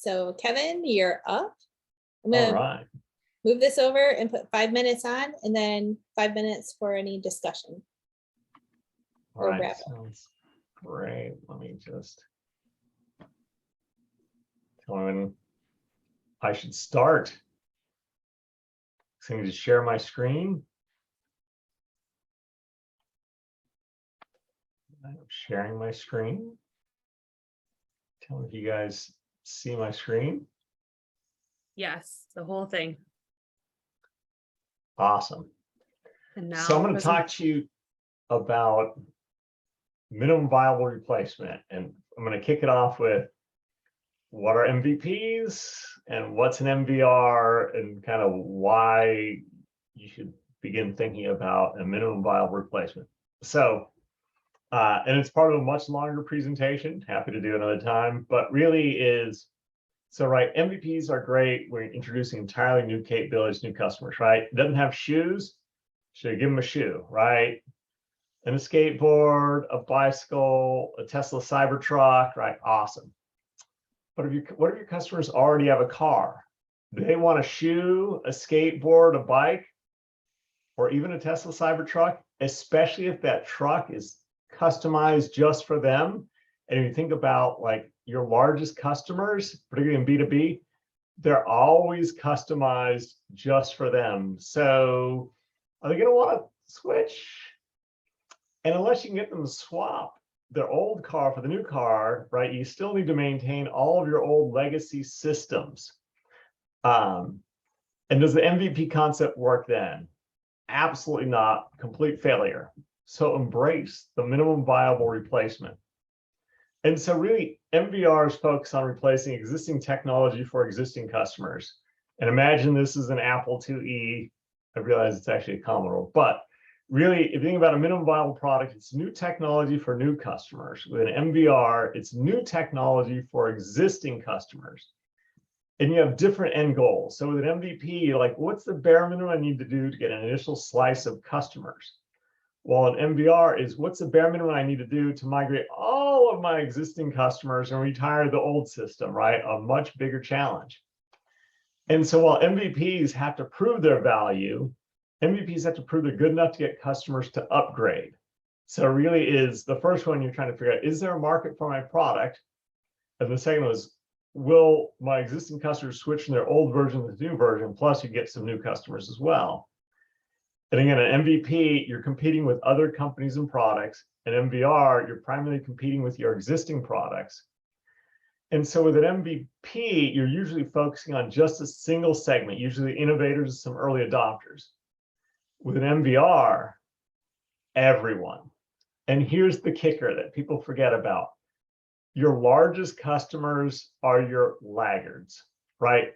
So Kevin, you're up. I'm All gonna right. move this over and put 5 minutes on and then 5 minutes for any discussion. All right. Sounds great. Let me just tell me when I should start. So I need to share my screen. I'm sharing my screen. Tell me if you guys see my screen. Yes, the whole thing. Awesome. And now So I'm going to talk to you about minimum viable replacement. And I'm going to kick it off with what are MVPs and what's an MVR and kind of why you should begin thinking about a minimum viable replacement. So, and it's part of a much longer presentation, happy to do another time, but really is, so right, MVPs are great. We're introducing entirely new capabilities, new customers, right? It doesn't have shoes, should give them a shoe, right? And a skateboard, a bicycle, a Tesla Cybertruck, right? Awesome. But what if your customers already have a car? Do they want a shoe, a skateboard, a bike, or even a Tesla Cybertruck, especially if that truck is customized just for them? And if you think about like your largest customers, particularly in B2B, they're always customized just for them. So are they going to want to switch? And unless you can get them to swap their old car for the new car, right, you still need to maintain all of your old legacy systems. And does the MVP concept work then? Absolutely not. Complete failure. So embrace the minimum viable replacement. And so really, MVRs focus on replacing existing technology for existing customers. And imagine this is an Apple IIe. I realize it's actually a Commodore, but really, if you think about a minimum viable product, it's new technology for new customers. With an MVR, it's new technology for existing customers. And you have different end goals. So with an MVP, you're like, what's the bare minimum I need to do to get an initial slice of customers? Well, an MVR is what's the bare minimum I need to do to migrate all of my existing customers and retire the old system, right? A much bigger challenge. And so while MVPs have to prove their value, MVPs have to prove they're good enough to get customers to upgrade. So really is the first one you're trying to figure out, is there a market for my product? And the second was, will my existing customers switch from their old version to the new version? Plus you get some new customers as well. And again, an MVP, you're competing with other companies and products. An MVR, you're primarily competing with your existing products. And so with an MVP, you're usually focusing on just a single segment, usually innovators and some early adopters. With an MVR, everyone. And here's the kicker that people forget about. Your largest customers are your laggards, right?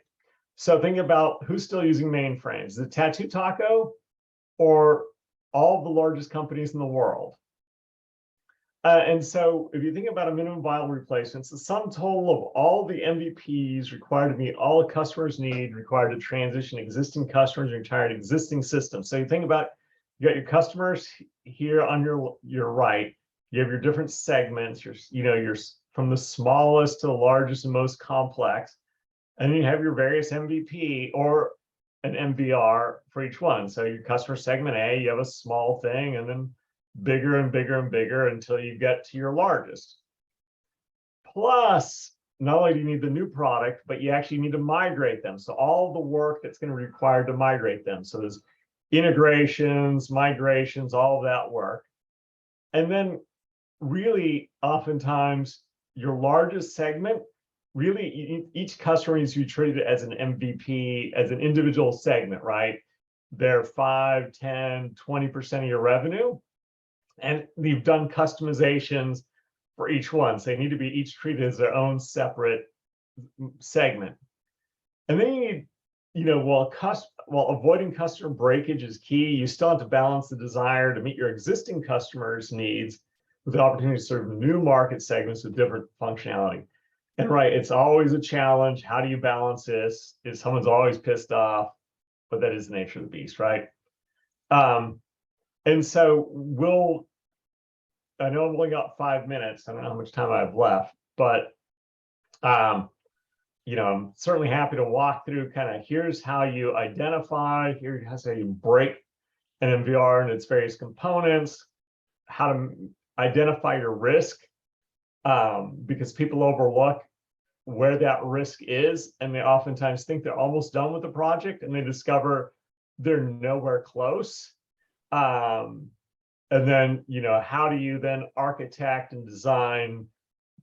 So think about who's still using mainframes, the Tattoo Taco or all the largest companies in the world. And so if you think about a minimum viable replacement, it's the sum total of all the MVPs required to meet all the customers' need, required to transition existing customers, retired existing systems. So you think about, you got your customers here on your right, you have your different segments, you're from the smallest to the largest and most complex, and then you have your various MVP or an MVR for each one. So your customer segment A, you have a small thing, and then bigger and bigger and bigger until you get to your largest. Plus, not only do you need the new product, but you actually need to migrate them. So all the work that's going to be required to migrate them. So there's integrations, migrations, all of that work. And then really oftentimes your largest segment, really each customer needs to be treated as an MVP, as an individual segment, right? They're 5, 10, 20% of your revenue. And you've done customizations for each one. So they need to be each treated as their own separate segment. And then you need, while avoiding customer breakage is key, you still have to balance the desire to meet your existing customers' needs with the opportunity to serve new market segments with different functionality. And right, it's always a challenge. How do you balance this? Is someone's always pissed off, but that is the nature of the beast, right? And so I know I've only got 5 minutes. I don't know how much time I have left, but I'm certainly happy to walk through kind of here's how you identify, here's how you break an MVR and its various components, how to identify your risk, because people overlook where that risk is, and they oftentimes think they're almost done with the project and they discover they're nowhere close. And then, how do you then architect and design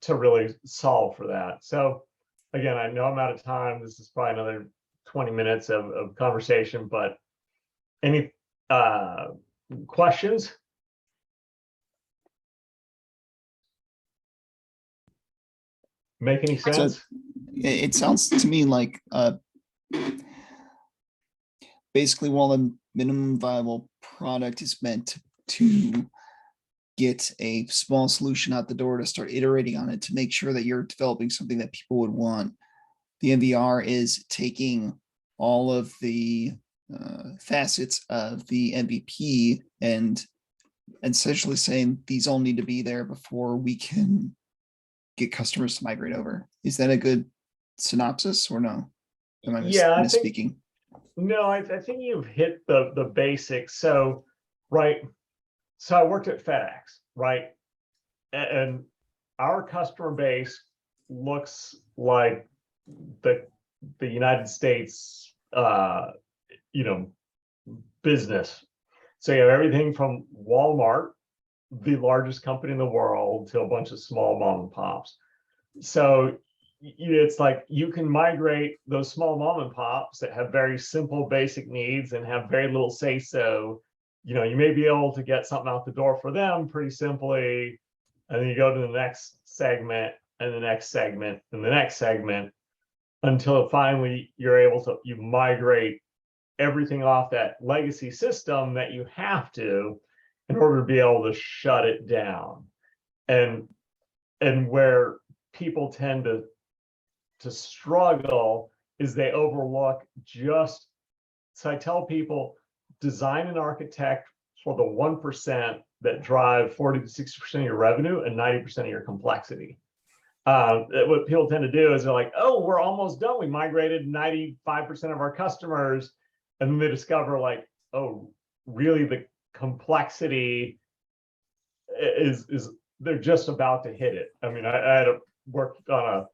to really solve for that? So again, I know I'm out of time. This is probably another 20 minutes of conversation, but any questions? Make any sense? It sounds to me like basically while the minimum viable product is meant to get a small solution out the door to start iterating on it to make sure that you're developing something that people would want, the MVR is taking all of the facets of the MVP and essentially saying these all need to be there before we can get customers to migrate over. Is that a good synopsis or no? Am I misspeaking? No, I think you've hit the basics. So, right. So I worked at FedEx, right? And our customer base looks like the United States, business. So you have everything from Walmart, the largest company in the world, to a bunch of small mom and pops. So it's like you can migrate those small mom and pops that have very simple basic needs and have very little say so. You may be able to get something out the door for them pretty simply, and then you go to the next segment and the next segment and the next segment until finally you're able to migrate everything off that legacy system that you have to in order to be able to shut it down. And where people tend to struggle is they overlook just, so I tell people, design and architect for the 1% that drive 40 to 60% of your revenue and 90% of your complexity. What people tend to do is they're like, oh, we're almost done. We migrated 95% of our customers. And then they discover like, oh, really the complexity is they're just about to hit it. I mean, I had to work on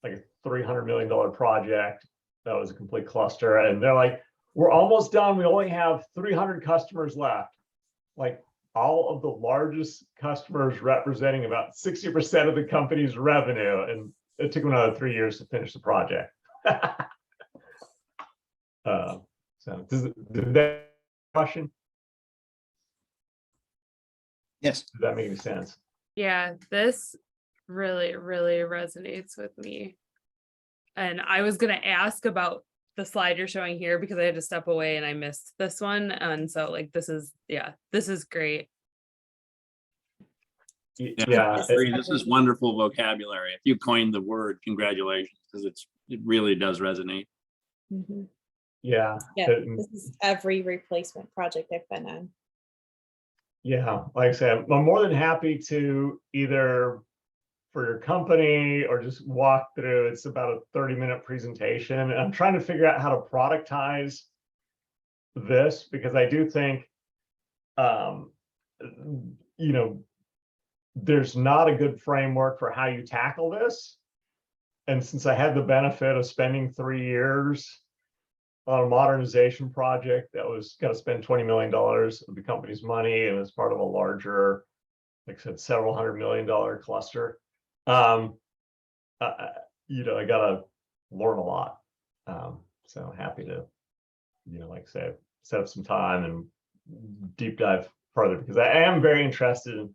a $300 million project that was a complete cluster, and they're like, we're almost done. We only have 300 customers left. Like all of the largest customers representing about 60% of the company's revenue, and it took them another 3 years to finish the project. So did that question? Yes. Did that make any sense? Yeah, this really, really resonates with me. And I was going to ask about the slide you're showing here because I had to step away and I missed this one. And so like, this is great. Yeah. This is wonderful vocabulary. If you coined the word, congratulations, because it really does resonate. Mhm. Yeah. Yeah, this is every replacement project I've been on. Yeah, like I said, I'm more than happy to either for your company or just walk through. It's about a 30-minute presentation. And I'm trying to figure out how to productize this because I do think, there's not a good framework for how you tackle this. And since I had the benefit of spending 3 years on a modernization project that was going to spend $20 million of the company's money and as part of a larger, like I said, several $100 million cluster. I got to learn a lot. So happy to, like I say, set up some time and deep dive further because I am very interested in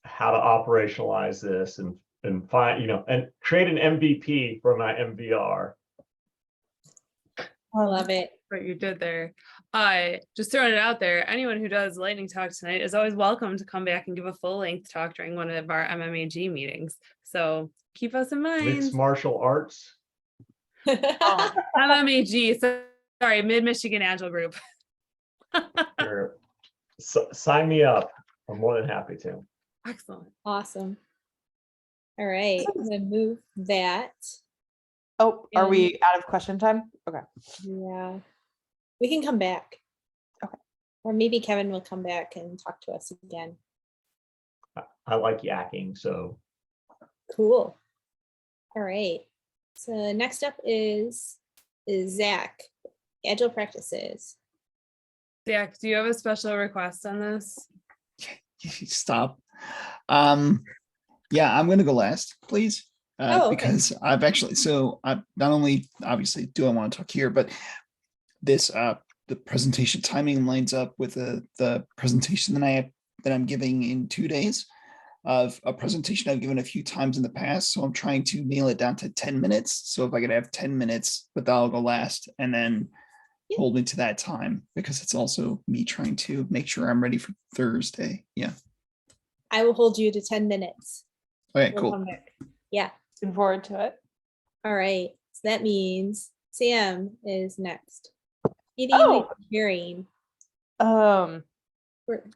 how to operationalize this and find, and create an MVP for my MVR. I love it. What you did there. Just throwing it out there, anyone who does lightning talk tonight is always welcome to come back and give a full length talk during one of our MMAG meetings. So keep us in mind. Mixed martial arts. Oh, MMAG, sorry, Mid-Michigan Agile Group. Sure. Sign me up. I'm more than happy to. Excellent. Awesome. All right, I'm gonna move that Oh, are And- we out of question time? Okay. Yeah. We can come back. Okay. Or maybe Kevin will come back and talk to us again. I like yakking, so Cool. All right. So next up is Zach, Agile practices. Zach, do you have a special request on this? Stop. Yeah, I'm gonna go last, please. Oh, okay. Because I've actually, so I not only obviously do I want to talk here, but this the presentation timing lines up with the presentation that I'm giving in 2 days of a presentation I've given a few times in the past. So I'm trying to nail it down to 10 minutes. So if I could have 10 minutes, but I'll go last and then Yeah. hold me to that time, because it's also me trying to make sure I'm ready for Thursday. Yeah. I will hold you to 10 minutes. Okay, We'll cool. come back. Yeah. Looking forward to it. All right. So that means Sam is next. Katie, Oh. hearing. Um, We're-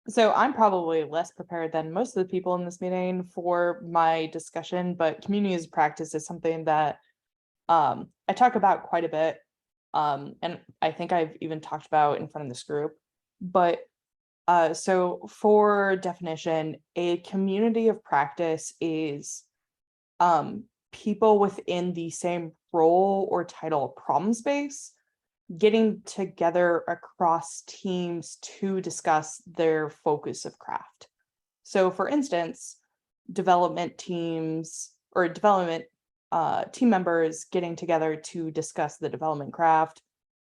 so I'm probably less prepared than most of the people in this meeting for my discussion, but community as a practice is something that I talk about quite a bit. And I think I've even talked about in front of this group. But so for definition, a community of practice is people within the same role or title problem space getting together across teams to discuss their focus of craft. So for instance, development teams or development team members getting together to discuss the development craft,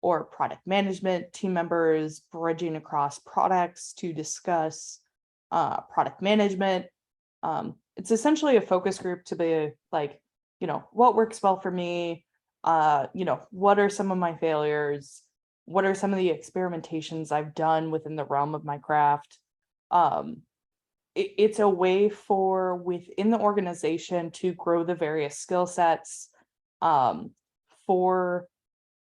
or product management team members bridging across products to discuss product management. It's essentially a focus group to be like, what works well for me? What are some of my failures? What are some of the experimentations I've done within the realm of my craft? It's a way for within the organization to grow the various skill sets for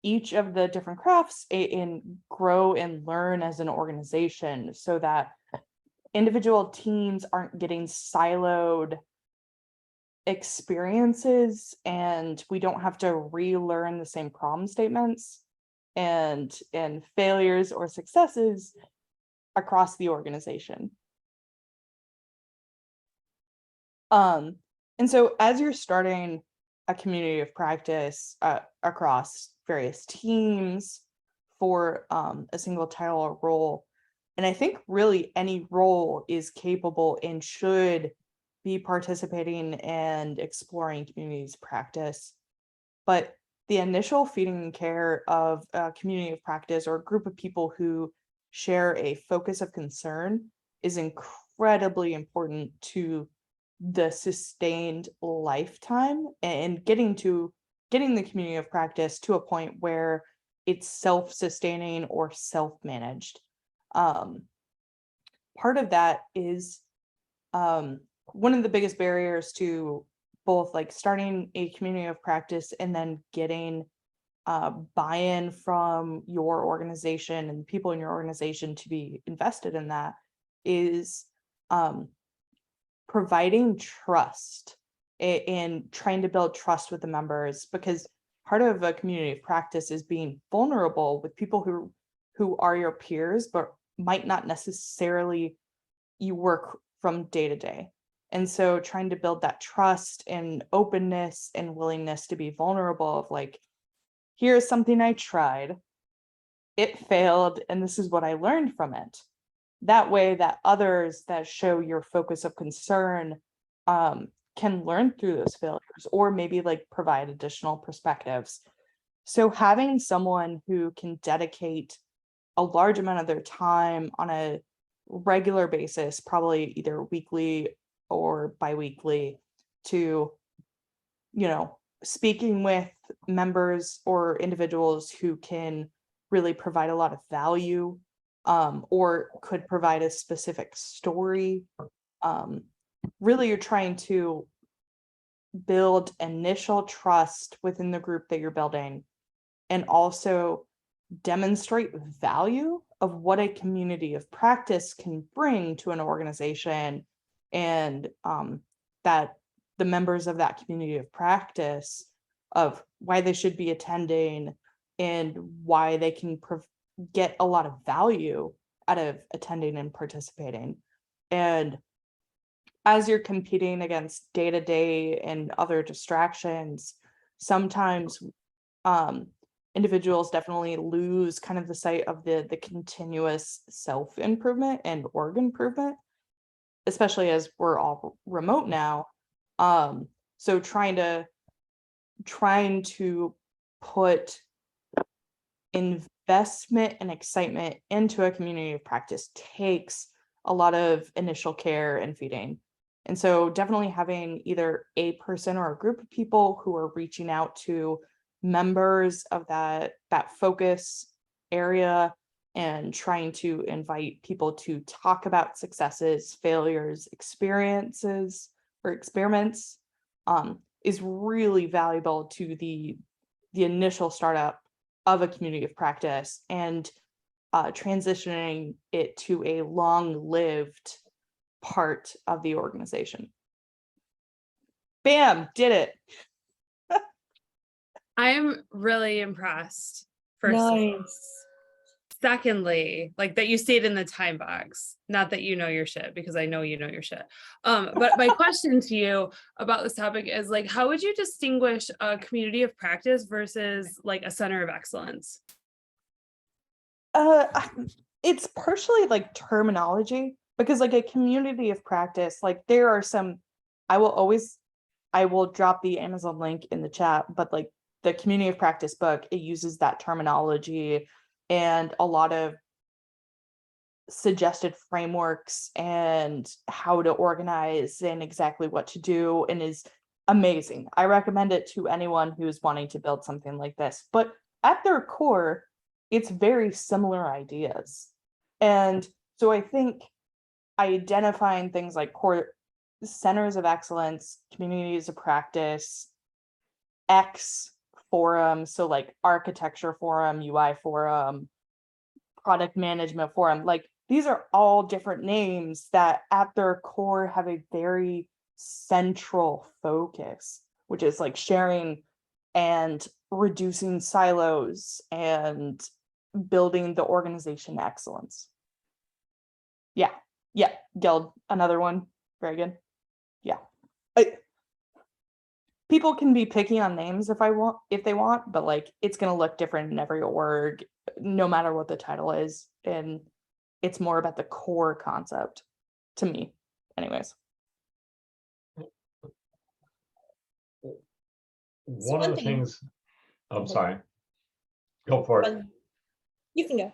each of the different crafts and grow and learn as an organization, so that individual teams aren't getting siloed experiences and we don't have to relearn the same problem statements and failures or successes across the organization. And so as you're starting a community of practice across various teams for a single title or role, and I think really any role is capable and should be participating and exploring communities practice. But the initial feeding and care of a community of practice or a group of people who share a focus of concern is incredibly important to the sustained lifetime and getting the community of practice to a point where it's self-sustaining or self-managed. Part of that is one of the biggest barriers to both like starting a community of practice and then getting buy-in from your organization and people in your organization to be invested in that is providing trust and trying to build trust with the members, because part of a community of practice is being vulnerable with people who are your peers but might not necessarily you work from day to day. And so trying to build that trust and openness and willingness to be vulnerable of like, here's something I tried, it failed, and this is what I learned from it. That way that others that show your focus of concern can learn through those failures or maybe like provide additional perspectives. So having someone who can dedicate a large amount of their time on a regular basis, probably either weekly or biweekly, to speaking with members or individuals who can really provide a lot of value or could provide a specific story. Really, you're trying to build initial trust within the group that you're building and also demonstrate value of what a community of practice can bring to an organization, and that the members of that community of practice of why they should be attending and why they can get a lot of value out of attending and participating. And as you're competing against day-to-day and other distractions, sometimes individuals definitely lose kind of the sight of the continuous self-improvement and org improvement, especially as we're all remote now. So trying to put investment and excitement into a community of practice takes a lot of initial care and feeding. And so definitely having either a person or a group of people who are reaching out to members of that focus area and trying to invite people to talk about successes, failures, experiences, or experiments is really valuable to the initial startup of a community of practice, and transitioning it to a long-lived part of the organization. Bam, did it. I'm really impressed. Firstly. Secondly, like that you stayed in the time box, not that you know your shit, because I know you know your shit. But my question to you about this topic is like, how would you distinguish a community of practice versus like a center of excellence? It's partially like terminology, because like a community of practice, like there are some, I will drop the Amazon link in the chat, but like the community of practice book, it uses that terminology and a lot of suggested frameworks and how to organize and exactly what to do, and is amazing. I recommend it to anyone who's wanting to build something like this. But at their core, it's very similar ideas. And so I think identifying things like core centers of excellence, communities of practice, X forum, so like architecture forum, UI forum, product management forum, like these are all different names that at their core have a very central focus, which is like sharing and reducing silos and building the organization excellence. Yeah, Guild, another one. Very good. Yeah. People can be picky on names if they want, but like it's gonna look different in every org, no matter what the title is. And it's more about the core concept to me. Anyways. One one of the thing- things, I'm sorry. Go for it. You can go.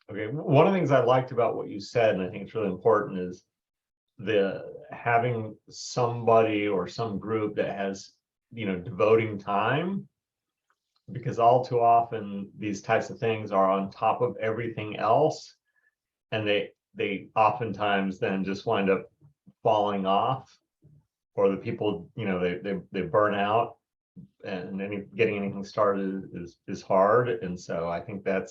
Okay, one of the things I liked about what you said, and I think it's really important, is the having somebody or some group that has, devoting time, because all too often these types of things are on top of everything else, and they oftentimes then just wind up falling off, or the people, they burn out, and getting anything started is hard. And so I think that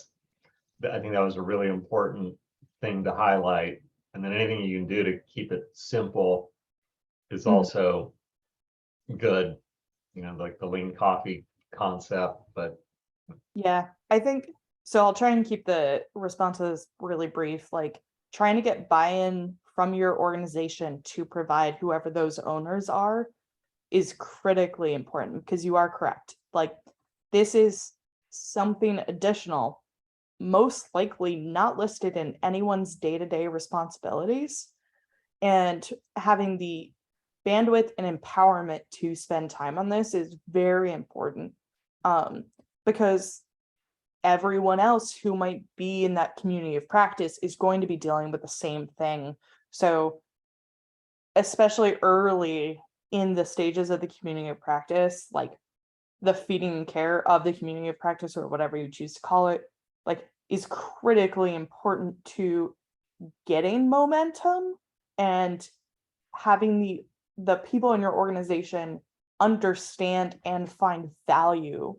was a really important thing to highlight. And then anything you can do to keep it simple is also good, like the lean coffee concept. But Yeah, I think so. I'll try and keep the responses really brief, like trying to get buy-in from your organization to provide whoever those owners are is critically important, because you are correct. Like this is something additional, most likely not listed in anyone's day-to-day responsibilities, and having the bandwidth and empowerment to spend time on this is very important, because everyone else who might be in that community of practice is going to be dealing with the same thing. So especially early in the stages of the community of practice, like the feeding and care of the community of practice, or whatever you choose to call it, like is critically important to getting momentum and having the people in your organization understand and find value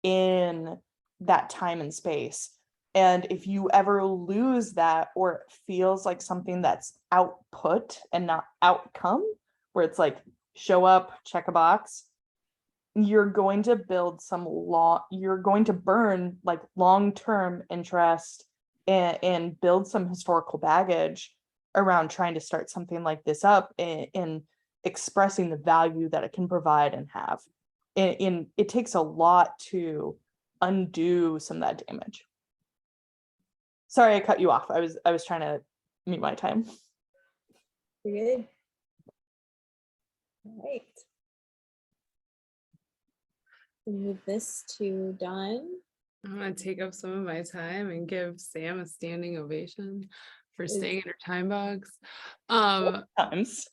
in that time and space. And if you ever lose that, or it feels like something that's output and not outcome, where it's like show up, check a box, you're going to build you're going to burn like long-term interest and build some historical baggage around trying to start something like this up and expressing the value that it can provide and have. And it takes a lot to undo some of that damage. Sorry, I cut you off. I was trying to meet my time. You're good. All right. Move this to done. I'm gonna take up some of my time and give Sam a standing ovation for Is- staying in her time box. Times.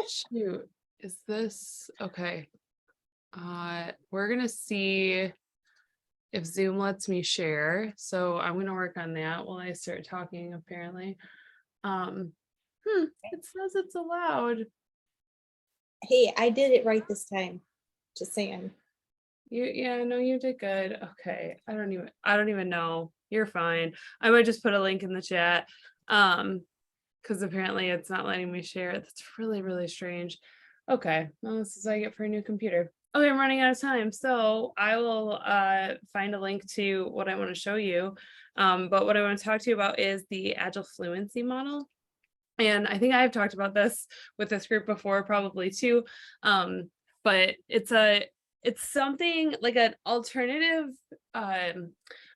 Shoot, is this okay? We're gonna see if Zoom lets me share. So I'm gonna work on that while I start talking, apparently. It says it's allowed. Hey, I did it right this time. Just saying. Yeah, no, you did good. Okay. I don't even know. You're fine. I might just put a link in the chat. Because apparently it's not letting me share it. That's really, really strange. Okay, well, this is what I get for a new computer. Okay, I'm running out of time. So I will find a link to what I want to show you. But what I want to talk to you about is the Agile Fluency model. And I think I've talked about this with this group before, probably too. But it's something like an alternative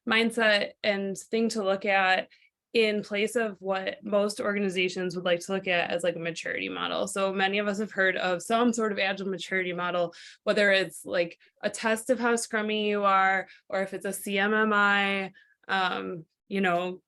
mindset and thing to look at in place of what most organizations would like to look at as like a maturity model. So many of us have heard of some sort of agile maturity model, whether it's like a test of how scrummy you are, or if it's a CMMI,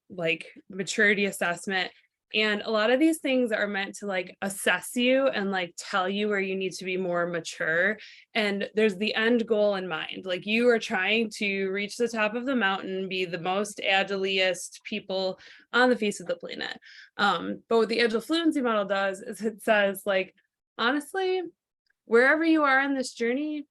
like maturity assessment. And a lot of these things are meant to like assess you and like tell you where you need to be more mature. And there's the end goal in mind. Like you are trying to reach the top of the mountain, be the most agiliest people on the face of the planet. But what the Agile Fluency model does is it says like, honestly, wherever you are on this journey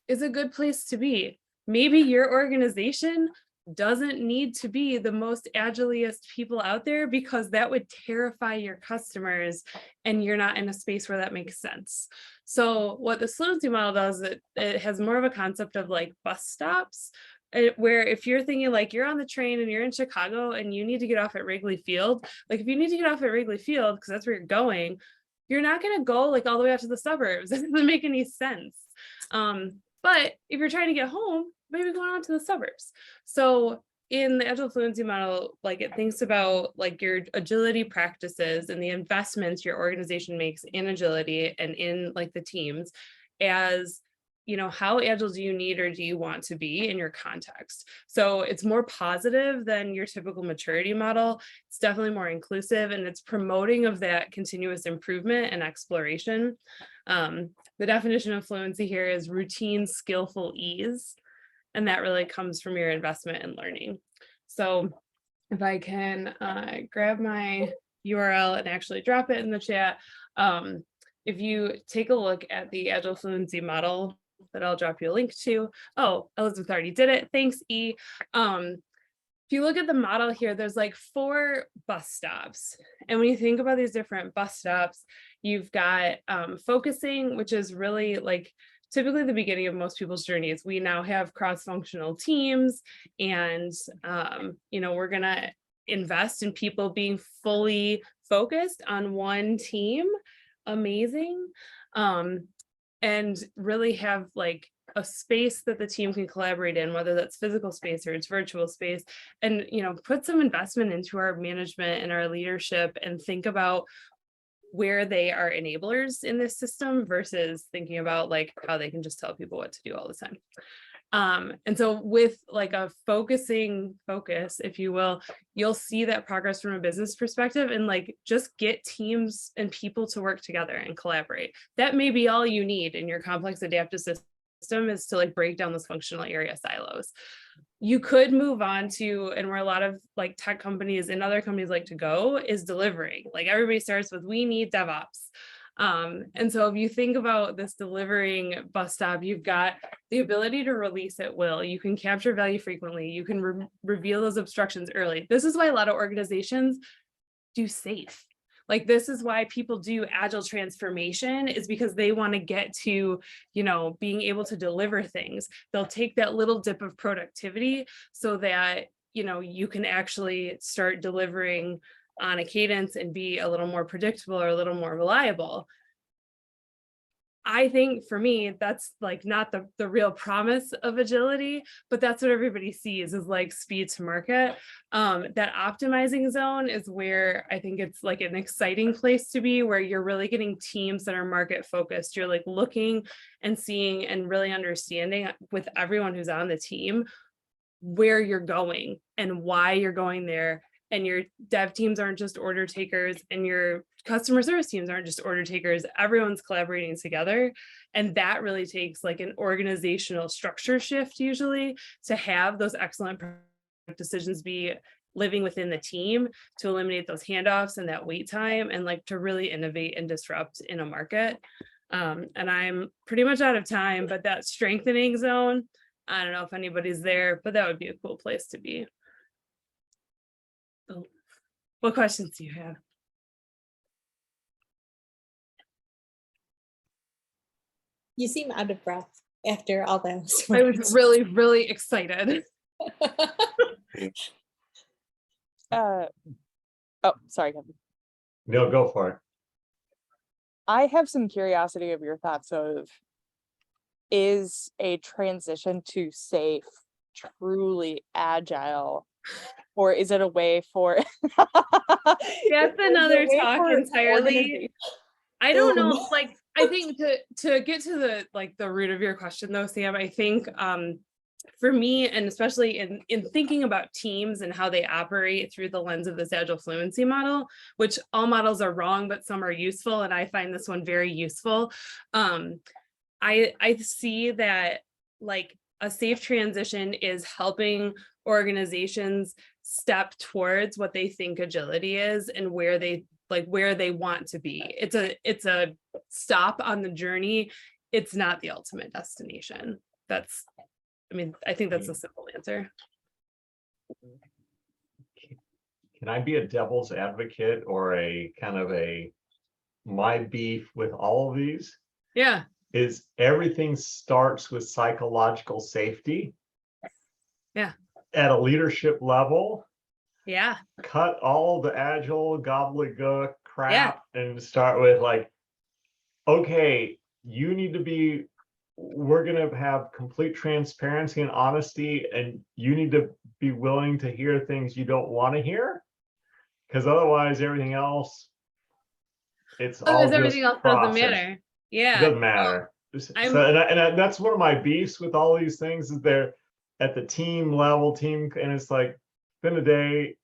is a good place to be. Maybe your organization doesn't need to be the most agiliest people out there because that would terrify your customers and you're not in a space where that makes sense. So what the fluency model does, it has more of a concept of like bus stops, where if you're thinking like you're on the train and you're in Chicago and you need to get off at Wrigley Field, like if you need to get off at Wrigley Field because that's where you're going, you're not going to go like all the way out to the suburbs. It doesn't make any sense. But if you're trying to get home, maybe going on to the suburbs. So in the Agile Fluency model, like it thinks about like your agility practices and the investments your organization makes in agility and in like the teams as, how agile do you need or do you want to be in your context? So it's more positive than your typical maturity model. It's definitely more inclusive and it's promoting of that continuous improvement and exploration. The definition of fluency here is routine, skillful ease. And that really comes from your investment in learning. So if I can grab my URL and actually drop it in the chat, if you take a look at the Agile Fluency model that I'll drop you a link to. Oh, Elizabeth already did it. Thanks, E. If you look at the model here, there's like 4 bus stops. And when you think about these different bus stops, you've got focusing, which is really like typically the beginning of most people's journeys. We now have cross-functional teams and, we're going to invest in people being fully focused on one team. Amazing. And really have like a space that the team can collaborate in, whether that's physical space or it's virtual space, and put some investment into our management and our leadership and think about where they are enablers in this system versus thinking about like how they can just tell people what to do all the time. And so with like a focus, if you will, you'll see that progress from a business perspective and like just get teams and people to work together and collaborate. That may be all you need in your complex adaptive system is to like break down those functional area silos. You could move on to, and where a lot of like tech companies and other companies like to go is delivering. Like everybody starts with, we need DevOps. And so if you think about this delivering bus stop, you've got the ability to release at will. You can capture value frequently. You can reveal those obstructions early. This is why a lot of organizations do safe. Like, this is why people do agile transformation, is because they want to get to, you know, being able to deliver things. They'll take that little dip of productivity so that, you know, you can actually start delivering on a cadence and be a little more predictable or a little more reliable. I think for me, that's like not the real promise of agility, but that's what everybody sees is like speed to market. That optimizing zone is where I think it's like an exciting place to be, where you're really getting teams that are market focused. You're like looking and seeing and really understanding with everyone who's on the team where you're going and why you're going there. And your dev teams aren't just order takers, and your customer service teams aren't just order takers. Everyone's collaborating together. And that really takes like an organizational structure shift usually to have those excellent decisions be living within the team, to eliminate those handoffs and that wait time, and like to really innovate and disrupt in a market. And I'm pretty much out of time, but that strengthening zone, I don't know if anybody's there, but that would be a cool place to be. So, what questions do you have? You seem out of breath after all those. I was really, really excited. Oh, sorry, Kevin. No, go for it. I have some curiosity of your thoughts of, is a transition to safe truly agile, or is it a way for That's another talk entirely. I don't know, Boom. like, I think to get to the like the root of your question though, Sam, I think for me, and especially in thinking about teams and how they operate through the lens of this agile fluency model, which all models are wrong, but some are useful, and I find this one very useful. I see that like a safe transition is helping organizations step towards what they think agility is and where they want to be. It's a stop on the journey. It's not the ultimate destination. I think that's a simple answer. Can I be a devil's advocate or a kind of my beef with all of these? Yeah. Is everything starts with psychological safety. Yeah. At a leadership level. Yeah. Cut all the agile gobbledygook crap and start with like, okay, we're going to have complete transparency and honesty, and you need to be willing to hear things you don't want to hear, because otherwise everything else, it's all just everything else process. doesn't matter. Yeah. It doesn't matter. And that's one of my beefs with all these things, is they're at the team level, and it's like, in the day,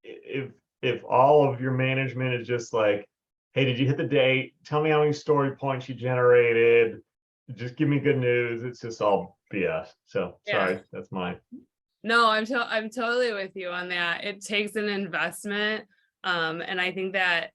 if all of your management is just like, hey, did you hit the date? Tell me how many story points you generated. Just give me good news. It's just all BS. So sorry, that's mine. No, I'm totally with you on that. It takes an investment. And I think that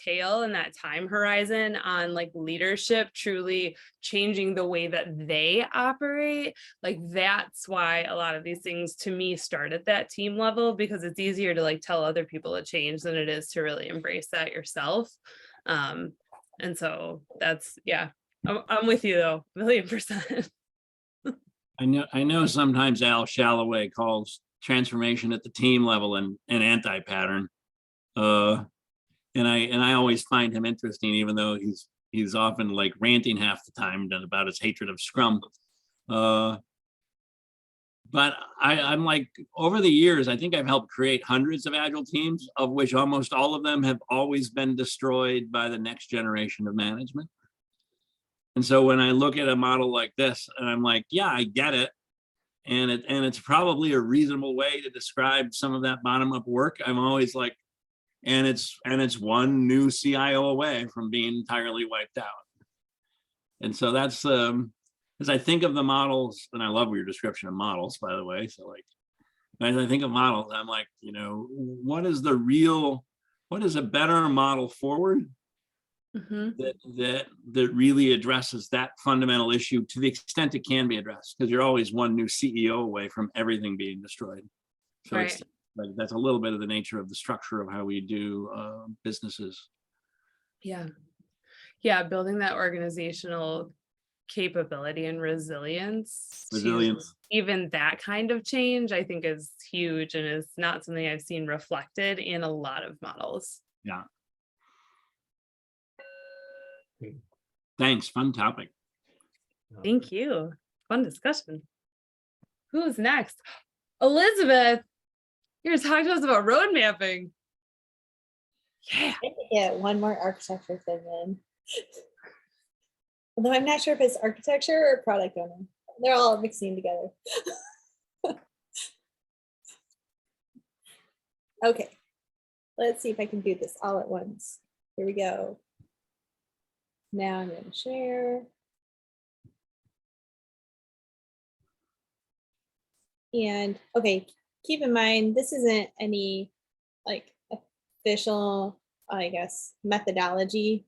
tail and that time horizon on like leadership truly changing the way that they operate, like that's why a lot of these things to me start at that team level, because it's easier to like tell other people to change than it is to really embrace that yourself. And so that's, I'm with you though, 1,000,000%. I know sometimes Al Shalloway calls transformation at the team level an anti-pattern. And I always find him interesting, even though he's often like ranting half the time about his hatred of Scrum. But I'm like, over the years, I think I've helped create hundreds of agile teams, of which almost all of them have always been destroyed by the next generation of management. And so when I look at a model like this, and I'm like, yeah, I get it. And it's probably a reasonable way to describe some of that bottom-up work. I'm always like, and it's one new CIO away from being entirely wiped out. And so that's as I think of the models, and I love your description of models, by the way. So like, as I think of models, I'm like, what is a better model forward that really addresses that fundamental issue to the extent it can be addressed, because you're always one new CEO away from everything being destroyed. So Like that's a little bit of the nature of the structure of how we do businesses. Yeah. Yeah, building that organizational capability and resilience. to Resilience. Even that kind of change, I think is huge and is not something I've seen reflected in a lot of models. Yeah. Thanks. Fun topic. Thank you. Fun discussion. Who's next? Elizabeth, you're gonna talk to us about road mapping. Yeah. I could get one more architecture thing in. Although I'm not sure if it's architecture or product owner. They're all mixing together. Okay, let's see if I can do this all at once. Here we go. Now I'm going to share. And okay, keep in mind, this isn't any like official, I guess, methodology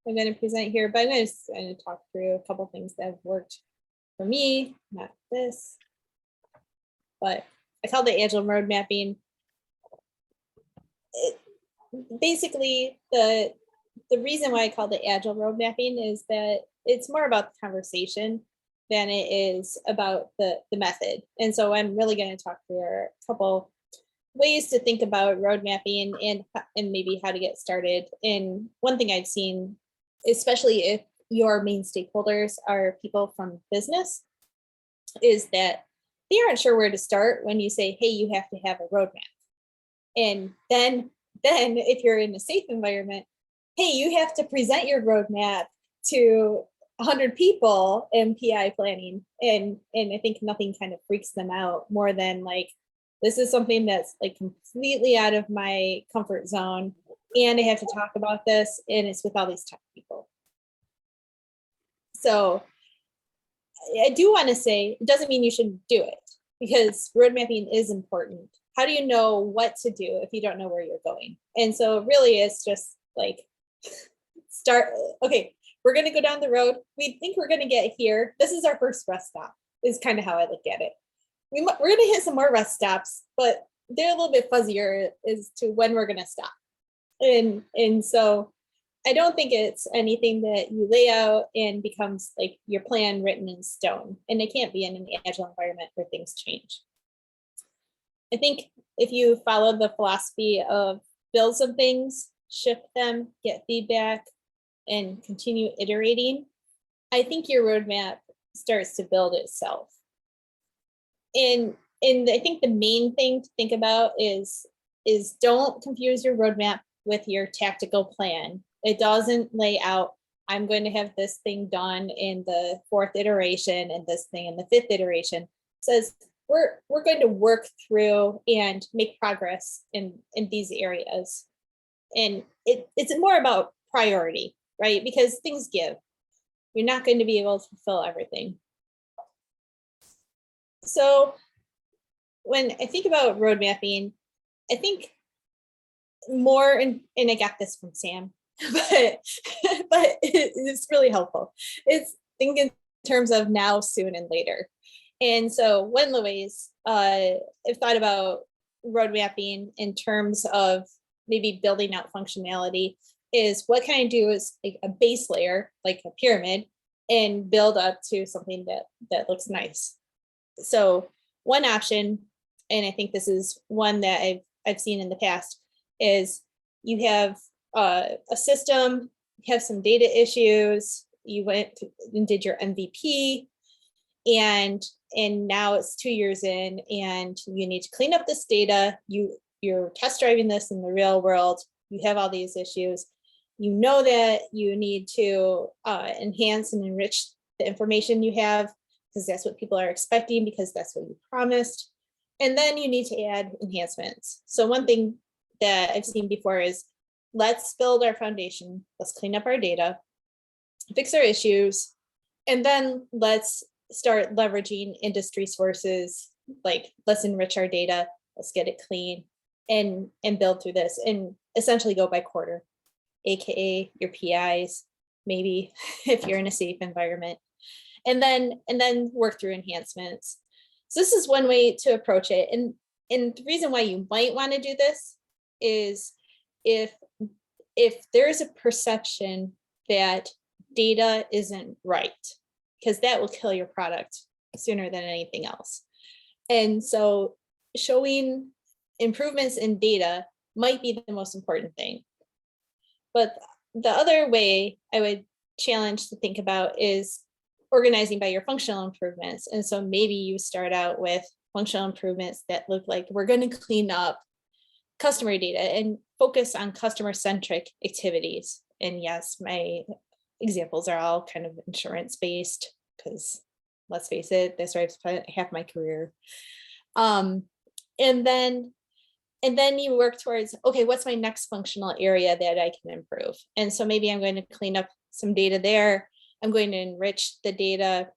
I'm going to present here, but I'm going to talk through a couple things that have worked for me, not this, but I call it Agile road mapping. Basically, the reason why I called it Agile road mapping is that it's more about the conversation than it is about the method. And so I'm really going to talk through a couple ways to think about road mapping and maybe how to get started. And one thing I've seen, especially if your main stakeholders are people from business, is that they aren't sure where to start when you say, hey, you have to have a roadmap. And then if you're in a safe environment, hey, you have to present your roadmap to 100 people in PI planning. And I think nothing kind of freaks them out more than like, this is something that's like completely out of my comfort zone. And I have to talk about this, and it's with all these tech people. So I do want to say, it doesn't mean you shouldn't do it, because road mapping is important. How do you know what to do if you don't know where you're going? And so really it's just like, okay, we're going to go down the road. We think we're going to get here. This is our first rest stop, is kind of how I look at it. We're going to hit some more rest stops, but they're a little bit fuzzier as to when we're going to stop. And so I don't think it's anything that you lay out and becomes like your plan written in stone. And it can't be in an agile environment where things change. I think if you follow the philosophy of build some things, ship them, get feedback, and continue iterating, I think your roadmap starts to build itself. And I think the main thing to think about is don't confuse your roadmap with your tactical plan. It doesn't lay out, I'm going to have this thing done in the 4th iteration and this thing in the 5th iteration. It says we're going to work through and make progress in these areas. And it's more about priority, right? Because things give. You're not going to be able to fulfill everything. So when I think about road mapping, I think more, and I got this from Sam, but it's really helpful. It's think in terms of now, soon, and later. And so one of the ways I've thought about road mapping in terms of maybe building out functionality is what can I do is like a base layer, like a pyramid, and build up to something that looks nice. So one option, and I think this is one that I've seen in the past, is you have a system, you have some data issues, you went and did your MVP, and now it's 2 years in, and you need to clean up this data. You're test driving this in the real world. You have all these issues. You know that you need to enhance and enrich the information you have, because that's what people are expecting, because that's what you promised. And then you need to add enhancements. So one thing that I've seen before is, let's build our foundation, let's clean up our data, fix our issues, and then let's start leveraging industry sources. Like, let's enrich our data, let's get it clean, and build through this, and essentially go by quarter, AKA your PIs, maybe if you're in a safe environment, and then work through enhancements. So this is one way to approach it. And and the reason why you might want to do this is if there's a perception that data isn't right, because that will kill your product sooner than anything else. And so showing improvements in data might be the most important thing. But the other way I would challenge to think about is organizing by your functional improvements. And so maybe you start out with functional improvements that look like we're going to clean up customer data and focus on customer-centric activities. And yes, my examples are all kind of insurance-based, because let's face it, that's where I've spent half my career. And then you work towards, okay, what's my next functional area that I can improve? And so maybe I'm going to clean up some data there. I'm going to enrich the data.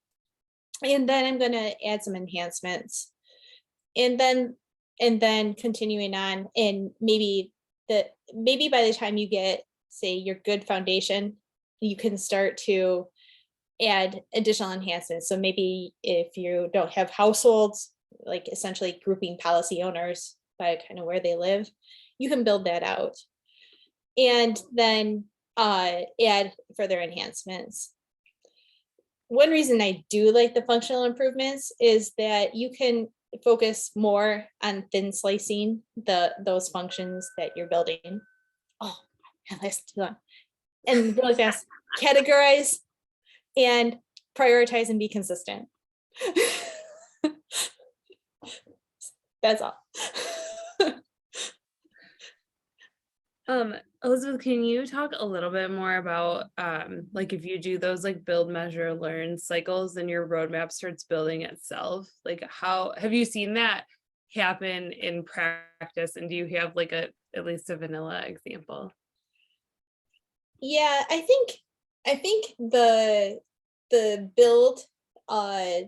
And then I'm going to add some enhancements. And then continuing on, and maybe by the time you get, say, your good foundation, you can start to add additional enhancements. So maybe if you don't have households, like essentially grouping policy owners by kind of where they live, you can build that out. And then add further enhancements. One reason I do like the functional improvements is that you can focus more on thin slicing those functions that you're building. Oh, that's too long. And really fast, categorize and prioritize and be consistent. That's all. Elizabeth, can you talk a little bit more about like if you do those like build, measure, learn cycles and your roadmap starts building itself? Like how have you seen that happen in practice? And do you have like at least a vanilla example? Yeah, I think the build, I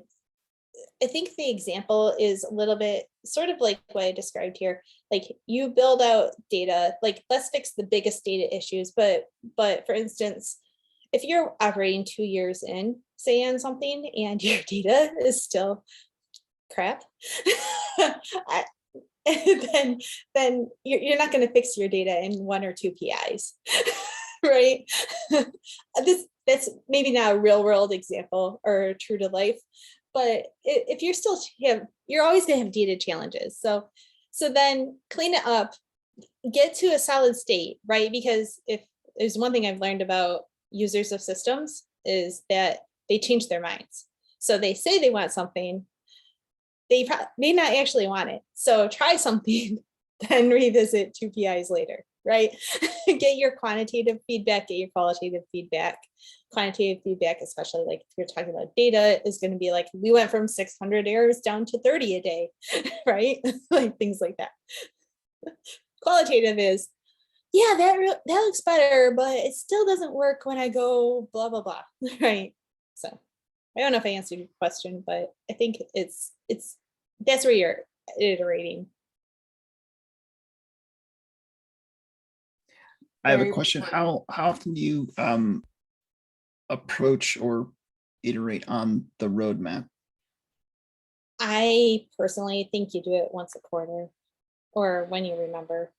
think the example is a little bit sort of like what I described here. Like you build out data, like let's fix the biggest data issues. But for instance, if you're operating 2 years in, say, on something and your data is still crap, then you're not going to fix your data in 1 or 2 PIs, right? That's maybe not a real world example or true to life, but if you're still you're always going to have data challenges. So then clean it up, get to a solid state, right? Because if there's one thing I've learned about users of systems is that they change their minds. So they say they want something, they may not actually want it. So try something, then revisit 2 PIs later, right? Get your quantitative feedback, get your qualitative feedback. Quantitative feedback, especially like if you're talking about data, is going to be like, we went from 600 errors down to 30 a day, right? Like things like that. Qualitative is, yeah, that looks better, but it still doesn't work when I go blah, blah, blah, right? So I don't know if I answered your question, but I think it's that's where you're iterating. I have a Very- question. How often do you approach or iterate on the roadmap? I personally think you do it once a quarter, or when you remember.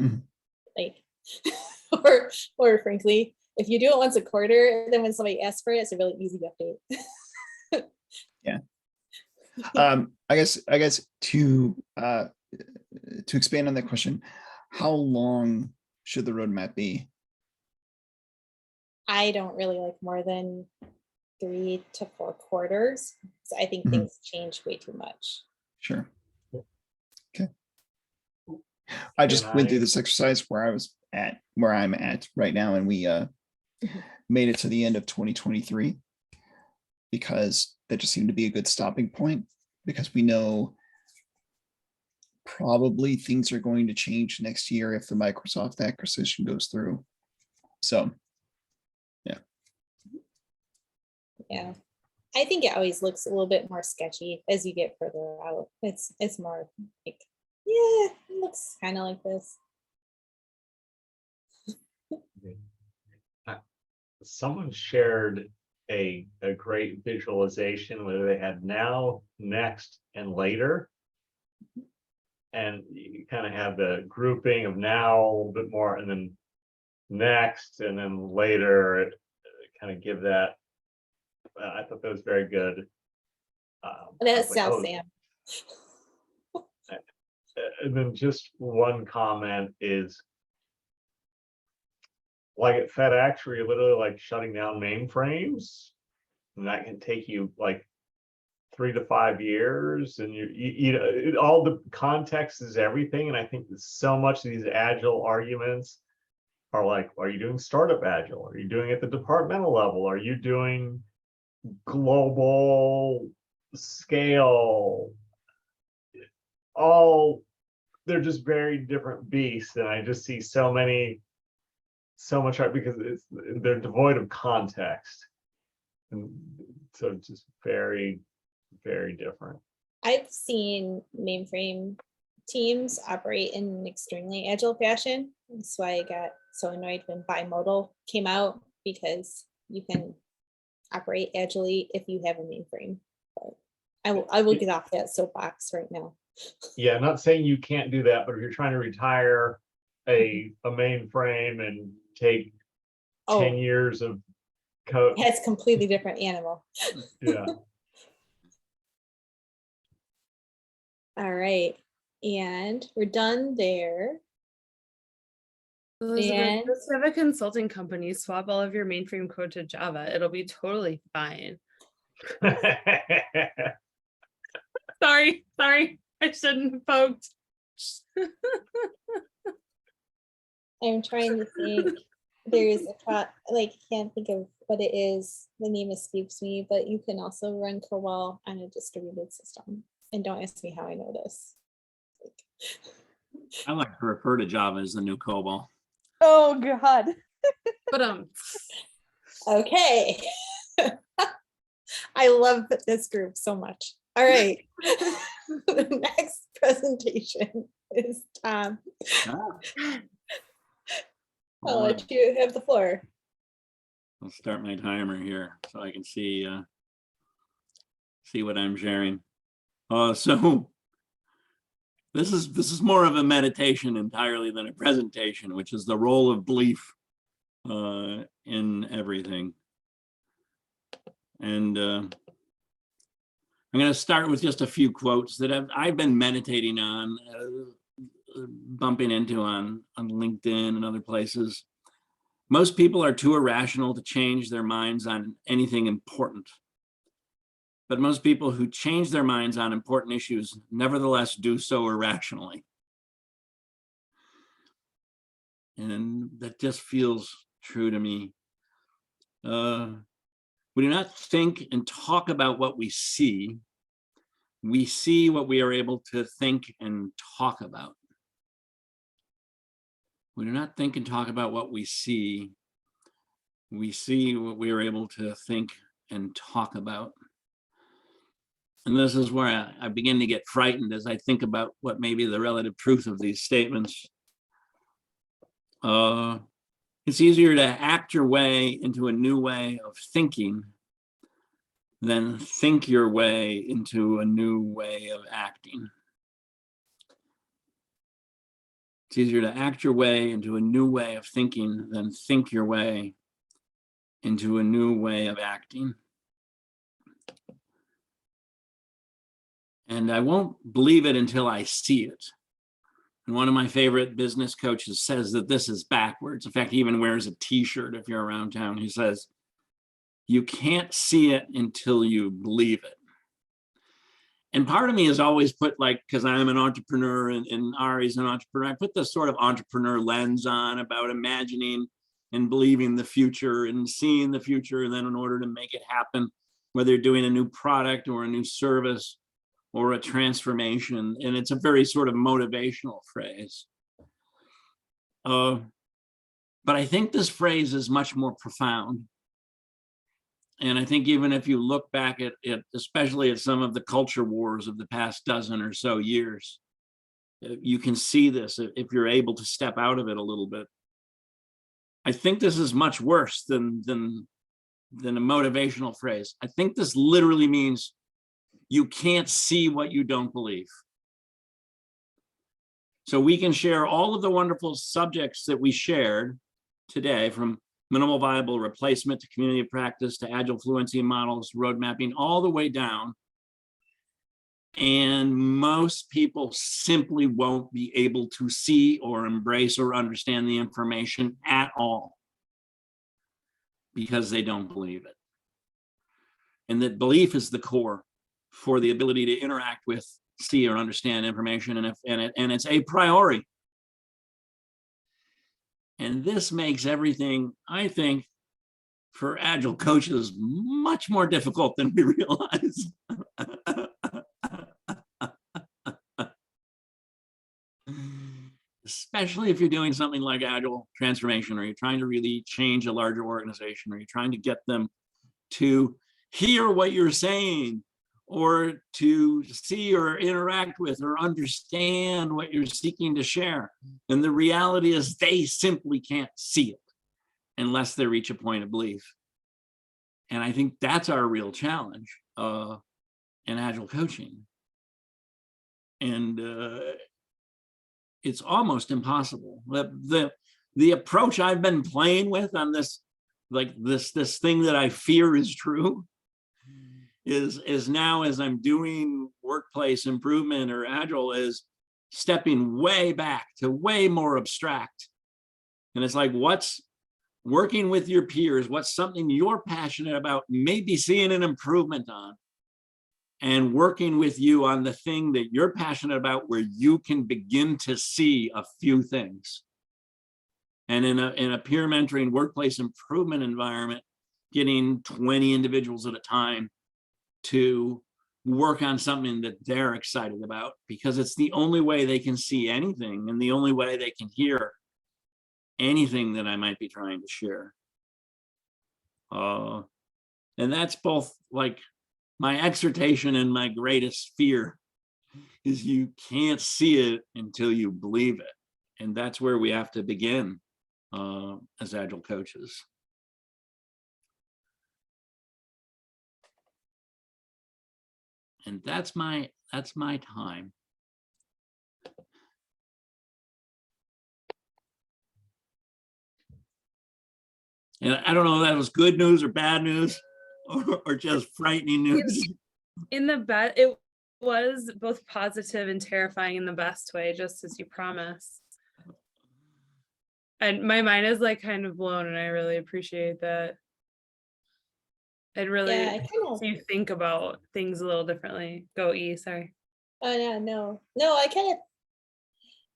Mhm. Like, or frankly, if you do it once a quarter, then when somebody asks for it, it's a really easy update. Yeah. I guess to expand on that question, how long should the roadmap be? I don't really like more than 3 to 4 quarters. So I think Mhm. things change way too much. Sure. Okay. I just And went through I- this exercise where I'm at right now, and we made it to the end of 2023 because that just seemed to be a good stopping point, because we know probably things are going to change next year if the Microsoft acquisition goes through. So Yeah. I think it always looks a little bit more sketchy as you get further out. It's more like, yeah, it looks kind of like this. Someone shared a great visualization where they had now, next, and later. and you kind of have the grouping of now a little bit more, and then next, and then later, kind of give that. I thought that was very good. I That's was like, South oh. Sam. And then just one comment is, like at FedEx, where you're literally like shutting down mainframes, and that can take you like 3 to 5 years, and you know, all the context is everything. And I think that so much of these agile arguments are like, are you doing startup agile? Are you doing it at the departmental level? Are you doing global scale? All, they're just very different beasts, and I just see so much art because they're devoid of context, and so it's just very, very different. I've seen mainframe teams operate in an extremely agile fashion. That's why I got so annoyed when bimodal came out, because you can operate agilely if you have a mainframe. But I will get off that soapbox right now. Yeah, I'm not saying you can't do that, but if you're trying to retire a mainframe and take 10 Oh, years of code, that's a completely different animal. yeah. All right. And we're done there. Elizabeth, And- just have a consulting company swap all of your mainframe code to Java. It'll be totally fine. Sorry, I shouldn't have poked. I'm trying to think. There's like, can't think of what it is. The name escapes me, but you can also run COBOL on a distributed system. And don't ask me how I know this. I like to refer to Java as the new COBOL. Oh, God. But Okay. I love this group so much. All right. The next presentation is Tom. Ah, I'll let you have the floor. I'll start my timer here so I can see what I'm sharing. So this is more of a meditation entirely than a presentation, which is the role of belief in everything. And I'm going to start with just a few quotes that I've been meditating on, bumping into on LinkedIn and other places. Most people are too irrational to change their minds on anything important. But most people who change their minds on important issues nevertheless do so irrationally. And that just feels true to me. We do not think and talk about what we see. We see what we are able to think and talk about. We do not think and talk about what we see. We see what we are able to think and talk about. And this is where I begin to get frightened as I think about what may be the relative truth of these statements. It's easier to act your way into a new way of thinking than think your way into a new way of acting. It's easier to act your way into a new way of thinking than think your way into a new way of acting. And I won't believe it until I see it. And one of my favorite business coaches says that this is backwards. In fact, he even wears a t-shirt if you're around town. He says, you can't see it until you believe it. And part of me has always put, like, because I'm an entrepreneur and Ari's an entrepreneur, I put this sort of entrepreneur lens on about imagining and believing the future and seeing the future. And then in order to make it happen, whether you're doing a new product or a new service or a transformation, and it's a very sort of motivational phrase. But I think this phrase is much more profound. And I think even if you look back at it, especially at some of the culture wars of the past dozen or so years, you can see this if you're able to step out of it a little bit. I think this is much worse than a motivational phrase. I think this literally means you can't see what you don't believe. So we can share all of the wonderful subjects that we shared today, from minimal viable replacement to community of practice to agile fluency models, road mapping, all the way down. And most people simply won't be able to see or embrace or understand the information at all because they don't believe it. And that belief is the core for the ability to interact with, see, or understand information, and it's a priority. And this makes everything, I think, for Agile coaches much more difficult than we realize. Especially if you're doing something like Agile transformation, or you're trying to really change a larger organization, or you're trying to get them to hear what you're saying, or to see or interact with or understand what you're seeking to share. And the reality is they simply can't see it unless they reach a point of belief. And I think that's our real challenge in Agile coaching. And it's almost impossible. The approach I've been playing with on this, like this thing that I fear is true, is now, as I'm doing workplace improvement or Agile, is stepping way back to way more abstract. And it's like, what's working with your peers, what's something you're passionate about, maybe seeing an improvement on, and working with you on the thing that you're passionate about, where you can begin to see a few things. And in a peer mentoring workplace improvement environment, getting 20 individuals at a time to work on something that they're excited about, because it's the only way they can see anything and the only way they can hear anything that I might be trying to share. And that's both like my exhortation and my greatest fear, is you can't see it until you believe it. And that's where we have to begin as Agile coaches. And that's my time. And I don't know if that was good news or bad news, or just frightening news. In the best, it was both positive and terrifying in the best way, just as you promised. And my mind is like kind of blown, and I really appreciate that. It really Yeah, I makes kind of. you think about things a little differently. Go E, sorry. Oh yeah, no, I kind of,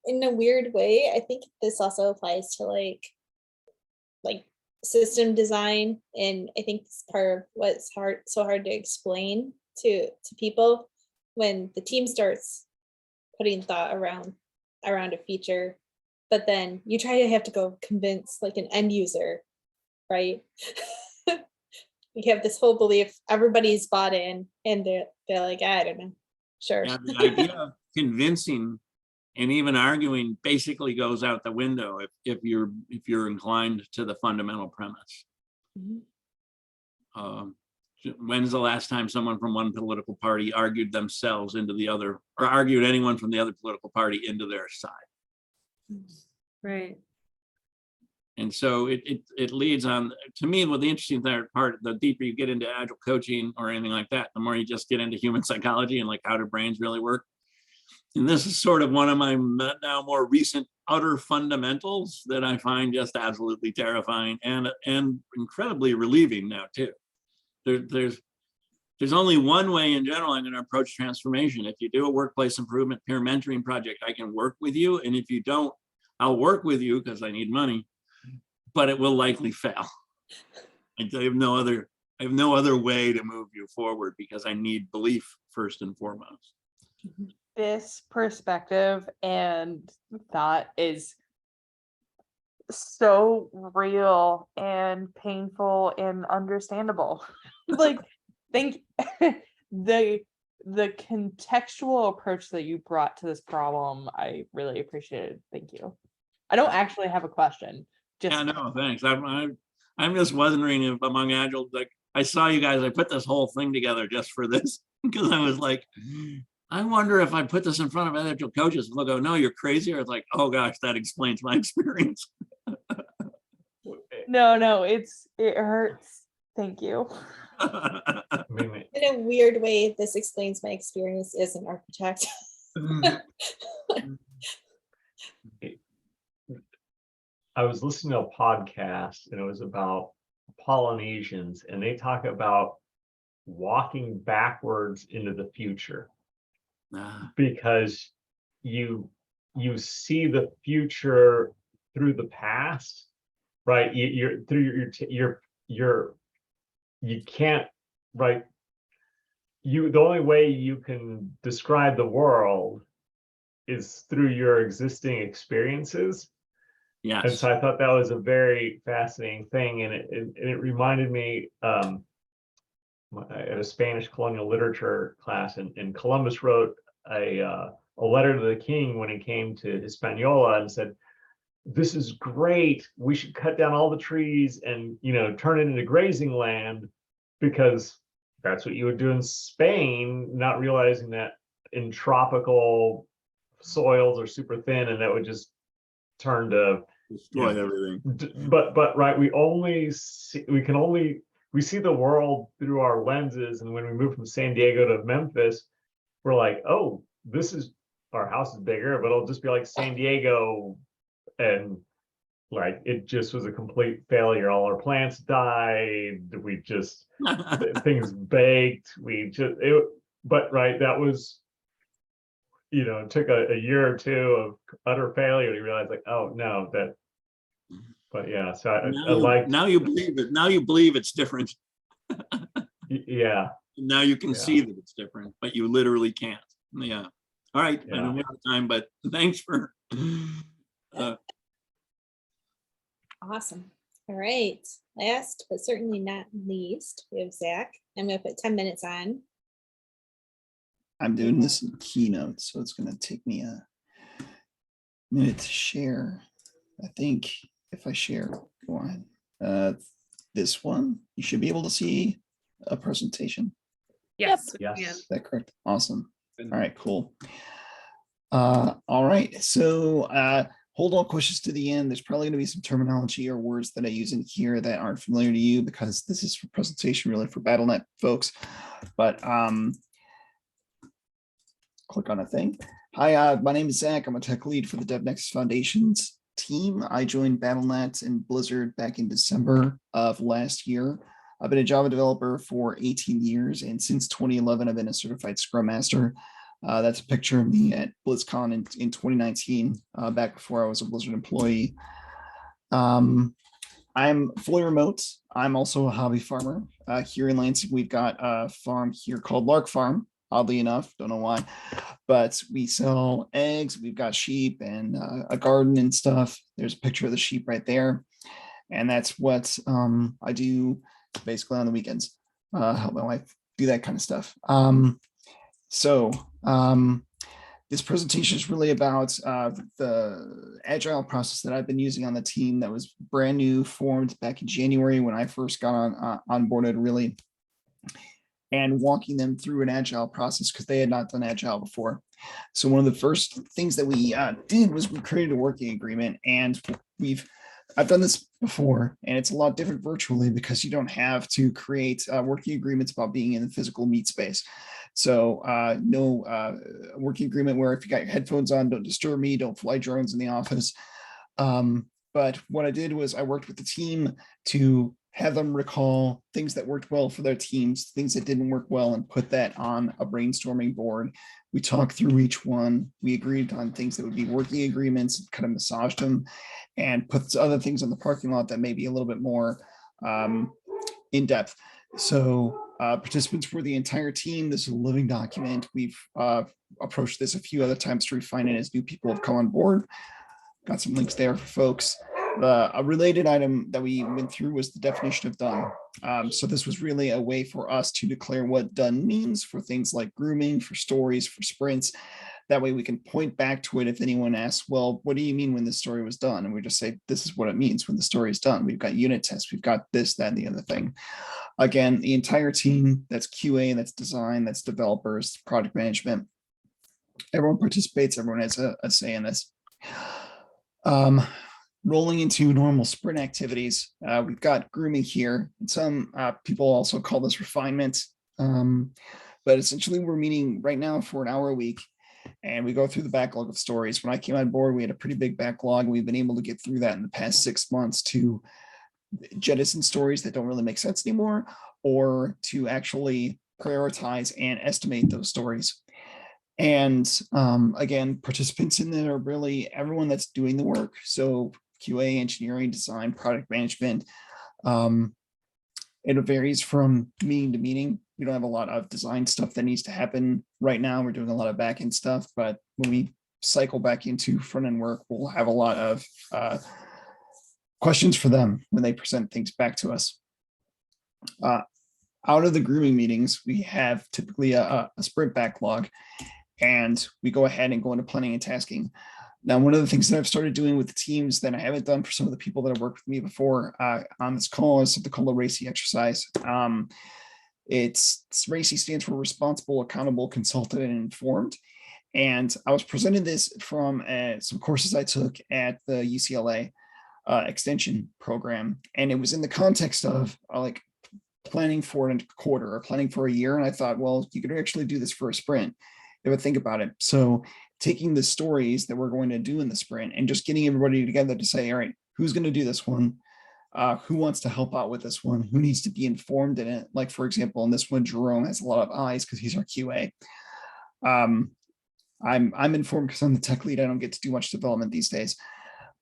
in a weird way, I think this also applies to like system design, and I think it's part of what's so hard to explain to people when the team starts putting thought around a feature, but then you have to go convince like an end user, right? You have this whole belief, everybody's bought in, and they're like, I don't know, sure. Yeah, the idea of convincing and even arguing basically goes out the window if you're inclined to the fundamental premise. Mhm. When's the last time someone from one political party argued themselves into the other, or argued anyone from the other political party into their side? Right. And so it leads on, to me, what the interesting part, the deeper you get into Agile coaching or anything like that, the more you just get into human psychology and like how do brains really work. And this is sort of one of my now more recent utter fundamentals that I find just absolutely terrifying and incredibly relieving now too. There's only one way in general I'm going to approach transformation. If you do a workplace improvement peer mentoring project, I can work with you. And if you don't, I'll work with you because I need money, but it will likely fail. I have no other way to move you forward because I need belief first and foremost. This perspective and thought is so real and painful and understandable. Like, think the contextual approach that you brought to this problem, I really appreciated. Thank you. I don't actually have a question. Yeah, no, thanks. I'm just wondering if among Agile, like I saw you guys, I put this whole thing together just for this because I was like, I wonder if I put this in front of agile coaches, they'll go, no, you're crazy. Or it's like, oh gosh, that explains my experience. No, it hurts. Thank you. I mean, In a weird way, this explains my experience as an architect. I was listening to a podcast and it was about Polynesians, and they talk about walking backwards into the future Ah, because you see the future through the past, right? You're through your you can't, right? The only way you can describe the world is through your existing experiences. And yes. so I thought that was a very fascinating thing, and it reminded me at a Spanish colonial literature class, and Columbus wrote a letter to the king when he came to Hispaniola and said, "This is great. We should cut down all the trees and turn it into grazing land, because that's what you would do in Spain," not realizing that in tropical soils are super thin, and that would just turn to Destroy everything. but right, we see the world through our lenses, and when we move from San Diego to Memphis, we're like, oh, this is, our house is bigger, but it'll just be like San Diego, and like it just was a complete failure. All our plants died. We just things baked. But right, that was, it took a year or two of utter failure to realize, like, oh no, but yeah, so I liked, Now you believe it. Now you believe it's different. yeah, Now you can Yeah. see that it's different, but you literally can't. Yeah. All right. I know we're out of time, but thanks for. Awesome. All right. Last but certainly not least, we have Zach. I'm going to put 10 minutes on. I'm doing this in Keynote, so it's going to take me a minute to share. I think if I share, go on. This one, you should be able to see a presentation. Yes. Yes. Yeah. Is that correct? Awesome. All right, cool. All right, so hold all questions to the end. There's probably going to be some terminology or words that I use in here that aren't familiar to you, because this is for presentation really for BattleNet folks. But click on a thing. Hi, my name is Zach. I'm a tech lead for the DevNexus Foundations team. I joined BattleNet and Blizzard back in December of last year. I've been a Java developer for 18 years, and since 2011, I've been a certified Scrum Master. That's a picture of me at BlizzCon in 2019, back before I was a Blizzard employee. I'm fully remote. I'm also a hobby farmer. Here in Lansing, we've got a farm here called Lark Farm, oddly enough, don't know why, but we sell eggs. We've got sheep and a garden and stuff. There's a picture of the sheep right there. And that's what I do basically on the weekends. Help my wife do that kind of stuff. This presentation is really about the Agile process that I've been using on the team that was brand new, formed back in January when I first got onboarded, really, and walking them through an Agile process because they had not done Agile before. So one of the first things that we did was we created a working agreement, and I've done this before, and it's a lot different virtually because you don't have to create working agreements about being in the physical meet space. So no working agreement where if you got your headphones on, don't disturb me, don't fly drones in the office. But what I did was I worked with the team to have them recall things that worked well for their teams, things that didn't work well, and put that on a brainstorming board. We talked through each one. We agreed on things that would be working agreements, kind of massaged them, and put other things in the parking lot that may be a little bit more in depth. So participants were the entire team. This is a living document. We've approached this a few other times to refine it as new people have come on board. Got some links there for folks. A related item that we went through was the definition of done. So this was really a way for us to declare what done means for things like grooming, for stories, for sprints. That way we can point back to it if anyone asks, well, what do you mean when the story was done? And we just say, this is what it means when the story is done. We've got unit tests, we've got this, that, and the other thing. Again, the entire team, that's QA, that's design, that's developers, product management, everyone participates, everyone has a say in this. Rolling into normal sprint activities, we've got grooming here. Some people also call this refinement, but essentially we're meeting right now for an hour a week, and we go through the backlog of stories. When I came on board, we had a pretty big backlog, and we've been able to get through that in the past 6 months to jettison stories that don't really make sense anymore, or to actually prioritize and estimate those stories. And again, participants in there are really everyone that's doing the work. So QA, engineering, design, product management. It varies from meeting to meeting. We don't have a lot of design stuff that needs to happen right now. We're doing a lot of back-end stuff, but when we cycle back into front-end work, we'll have a lot of questions for them when they present things back to us. Out of the grooming meetings, we have typically a sprint backlog, and we go ahead and go into planning and tasking. Now, one of the things that I've started doing with the teams that I haven't done for some of the people that have worked with me before on this call is something called a RACI exercise. It's RACI stands for responsible, accountable, consulted, and informed. And I was presented this from some courses I took at the UCLA extension program. And it was in the context of like planning for a quarter or planning for a year. And I thought, well, you could actually do this for a sprint. If I think about it. So taking the stories that we're going to do in the sprint and just getting everybody together to say, all right, who's going to do this one? Who wants to help out with this one? Who needs to be informed in it? Like, for example, in this one, Jerome has a lot of eyes because he's our QA. I'm informed because I'm the tech lead. I don't get to do much development these days.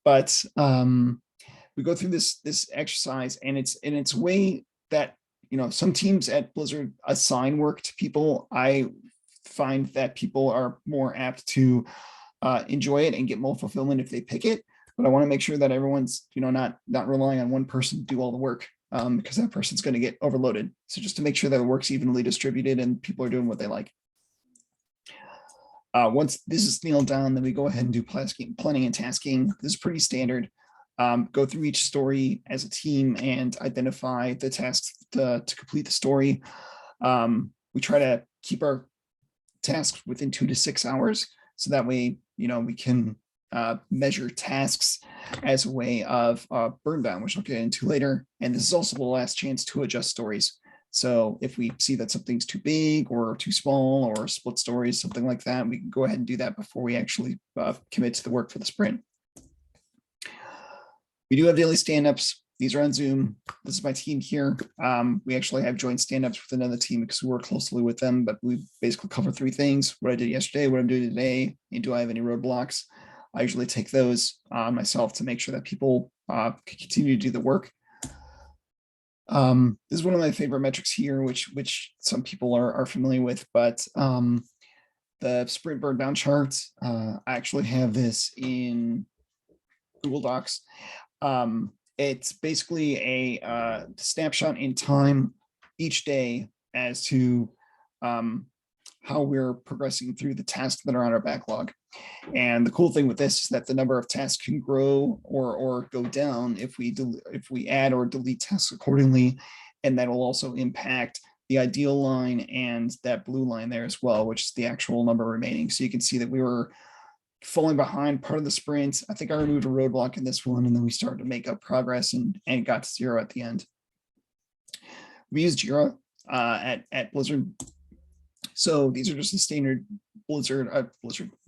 But we go through this exercise, and it's a way that, you know, some teams at Blizzard assign work to people. I find that people are more apt to enjoy it and get more fulfillment if they pick it. But I want to make sure that everyone's, you know, not relying on one person to do all the work, because that person's going to get overloaded. So just to make sure that the work's evenly distributed and people are doing what they like. Once this is nailed down, then we go ahead and do planning and tasking. This is pretty standard. Go through each story as a team and identify the tasks to complete the story. We try to keep our tasks within 2 to 6 hours. So that way, you know, we can measure tasks as a way of burn down, which I'll get into later. And this is also the last chance to adjust stories. So if we see that something's too big or too small or split stories, something like that, we can go ahead and do that before we actually commit to the work for the sprint. We do have daily stand-ups. These are on Zoom. This is my team here. We actually have joint stand-ups with another team because we work closely with them, but we basically cover 3 things: what I did yesterday, what I'm doing today, and do I have any roadblocks? I usually take those on myself to make sure that people can continue to do the work. This is one of my favorite metrics here, which some people are familiar with, but the sprint burn down charts, I actually have this in Google Docs. It's basically a snapshot in time each day as to how we're progressing through the tasks that are on our backlog. And the cool thing with this is that the number of tasks can grow or go down if we add or delete tasks accordingly. And that will also impact the ideal line and that blue line there as well, which is the actual number remaining. So you can see that we were falling behind part of the sprint. I think I removed a roadblock in this one, and then we started to make up progress and got to 0 at the end. We use Jira at Blizzard. So these are just the standard Blizzard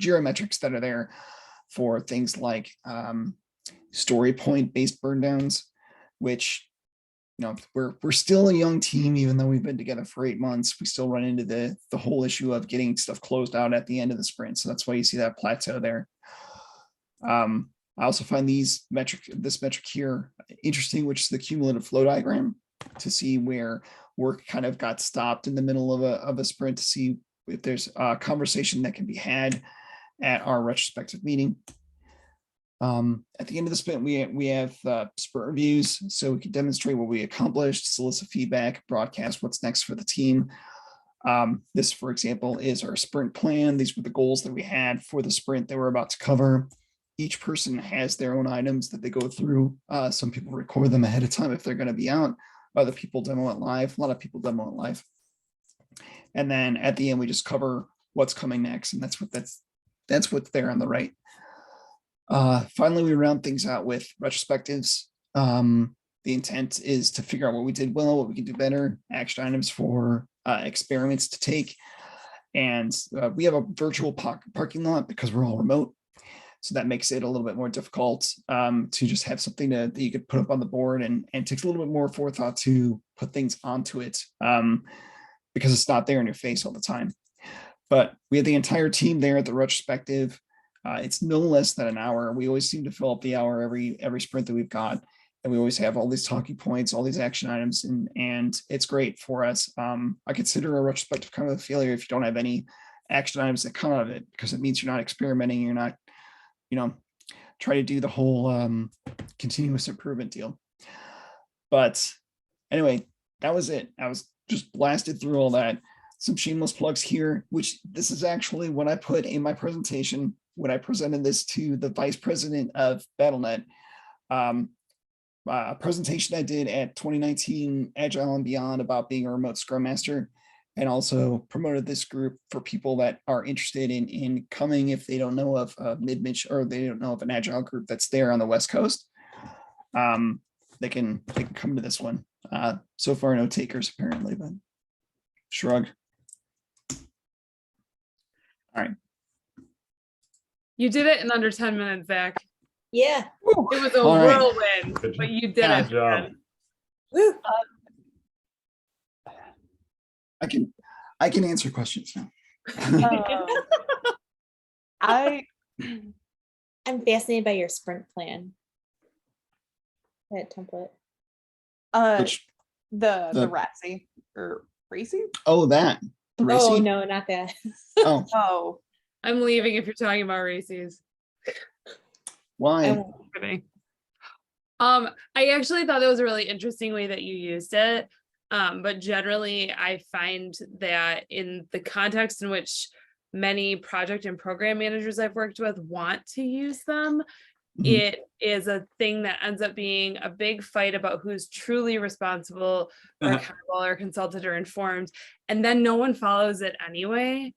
Jira metrics that are there for things like story point based burn downs, which, you know, we're still a young team, even though we've been together for 8 months. We still run into the whole issue of getting stuff closed out at the end of the sprint. So that's why you see that plateau there. I also find this metric here interesting, which is the cumulative flow diagram, to see where work kind of got stopped in the middle of a sprint, to see if there's a conversation that can be had at our retrospective meeting. At the end of the sprint, we have sprint reviews, so we can demonstrate what we accomplished, solicit feedback, broadcast what's next for the team. This, for example, is our sprint plan. These were the goals that we had for the sprint that we're about to cover. Each person has their own items that they go through. Some people record them ahead of time if they're going to be out. Other people demo it live. A lot of people demo it live. And then at the end, we just cover what's coming next. And that's what's there on the right. Finally, we round things out with retrospectives. The intent is to figure out what we did well, what we can do better, action items for experiments to take. And we have a virtual parking lot because we're all remote. So that makes it a little bit more difficult to just have something that you could put up on the board, and takes a little bit more forethought to put things onto it because it's not there in your face all the time. But we have the entire team there at the retrospective. It's no less than an hour. We always seem to fill up the hour every sprint that we've got. And we always have all these talking points, all these action items, and it's great for us. I consider a retrospective kind of a failure if you don't have any action items that come out of it, because it means you're not experimenting, you're not, try to do the whole continuous improvement deal. But anyway, that was it. I was just blasted through all that. Some shameless plugs here, which this is actually what I put in my presentation when I presented this to the vice president of BattleNet. A presentation I did at 2019 Agile and Beyond about being a remote Scrum Master, and also promoted this group for people that are interested in coming if they don't know of a mid-Mich, or they don't know of an Agile group that's there on the West Coast. They can come to this one. So far, no takers apparently, but shrug. All right. You did it in under 10 minutes, Zach. Yeah. It was a All right. whirlwind, Good but you did Yeah. it. Good job. man. Woo. I can answer questions now. I I'm fascinated by your sprint plan. That template. Which, the the- RACI or RACI? that. The Oh racing? no, not that. Oh, Oh, I'm leaving if you're talking about races. why? I won't. Kidding. I actually thought that was a really interesting way that you used it. But generally, I find that in the context in which many project and program managers I've worked with want to use them, Mhm. it is a thing that ends up being a big fight about who's truly responsible or accountable or consulted or informed. And then no one follows it anyway.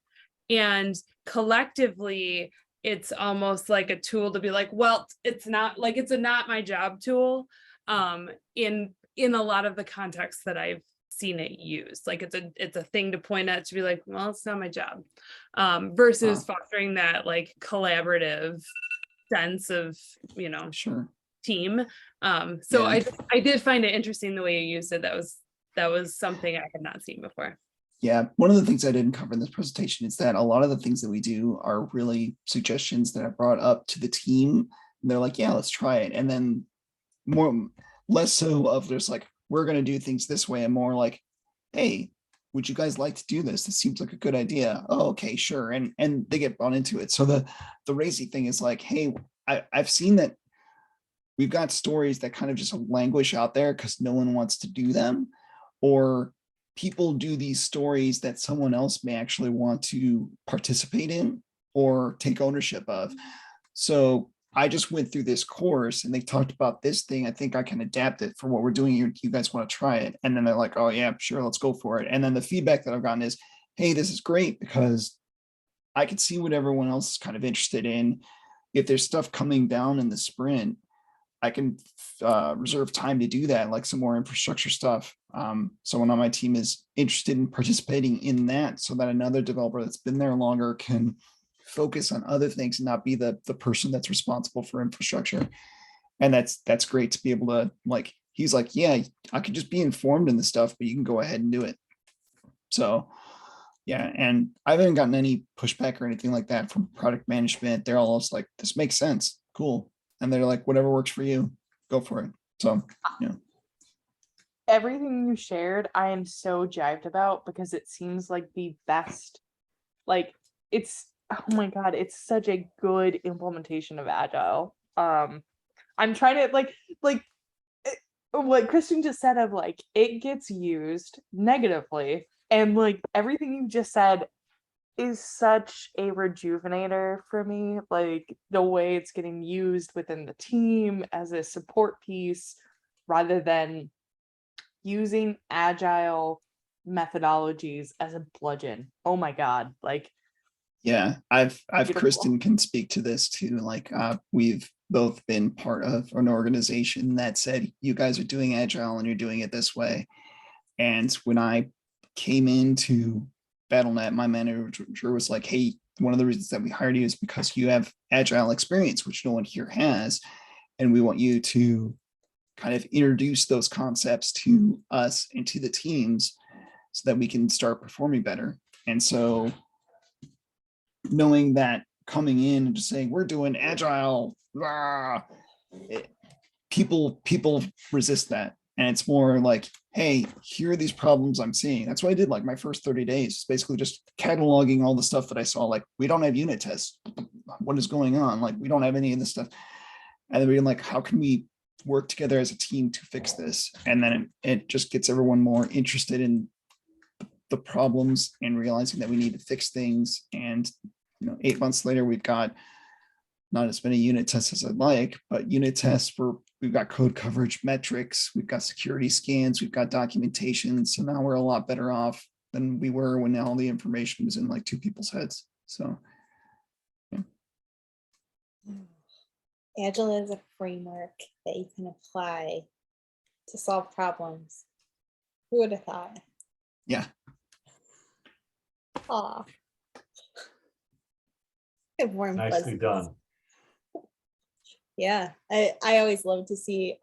And collectively, it's almost like a tool to be like, well, it's not my job tool. In a lot of the contexts that I've seen it used, like it's a thing to point at to be like, well, it's not my job. Versus fostering that like collaborative sense of, Sure. team. So Yeah. I did find it interesting the way you used it. That was something I had not seen before. Yeah, one of the things I didn't cover in this presentation is that a lot of the things that we do are really suggestions that I brought up to the team. And they're like, yeah, let's try it. And then less so of there's like, we're going to do things this way, and more like, hey, would you guys like to do this? This seems like a good idea. Oh, okay, sure. And they get brought into it. So the racy thing is like, hey, I've seen that we've got stories that kind of just languish out there because no one wants to do them, or people do these stories that someone else may actually want to participate in or take ownership of. So I just went through this course and they talked about this thing. I think I can adapt it for what we're doing here. You guys want to try it? And then they're like, oh yeah, sure, let's go for it. And then the feedback that I've gotten is, hey, this is great because I can see what everyone else is kind of interested in. If there's stuff coming down in the sprint, I can reserve time to do that, like some more infrastructure stuff. Someone on my team is interested in participating in that so that another developer that's been there longer can focus on other things and not be the person that's responsible for infrastructure. And that's great to be able to, like, he's like, yeah, I could just be informed in the stuff, but you can go ahead and do it. So yeah, and I haven't gotten any pushback or anything like that from product management. They're all just like, this makes sense, cool. And they're like, whatever works for you, go for it. So, yeah. everything you shared, I am so jived about because it seems like the best, like it's, oh my God, it's such a good implementation of Agile. I'm trying to like what Christian just said of like, it gets used negatively. And like everything you just said is such a rejuvenator for me, like the way it's getting used within the team as a support piece rather than using Agile methodologies as a bludgeon. Oh my God, like Yeah, I've Beautiful. Kristen can speak to this too. Like we've both been part of an organization that said you guys are doing agile and you're doing it this way. And when I came into BattleNet, my manager was like, hey, one of the reasons that we hired you is because you have agile experience, which no one here has. And we want you to kind of introduce those concepts to us and to the teams so that we can start performing better. And so knowing that coming in and just saying we're doing agile, people resist that. And it's more like, hey, here are these problems I'm seeing. That's what I did like my first 30 days, basically just cataloging all the stuff that I saw. Like, we don't have unit tests. What is going on? Like, we don't have any of this stuff. And then we're like, how can we work together as a team to fix this? And then it just gets everyone more interested in the problems and realizing that we need to fix things. And 8 months later, we've got not as many unit tests as I'd like, but unit tests where we've got code coverage metrics, we've got security scans, we've got documentation. So now we're a lot better off than we were when all the information was in like 2 people's heads. So yeah. Agile is a framework that you can apply to solve problems. Who would have thought? Yeah. Aw. Warm Nicely fuzzies. done. Yeah, I always love to see,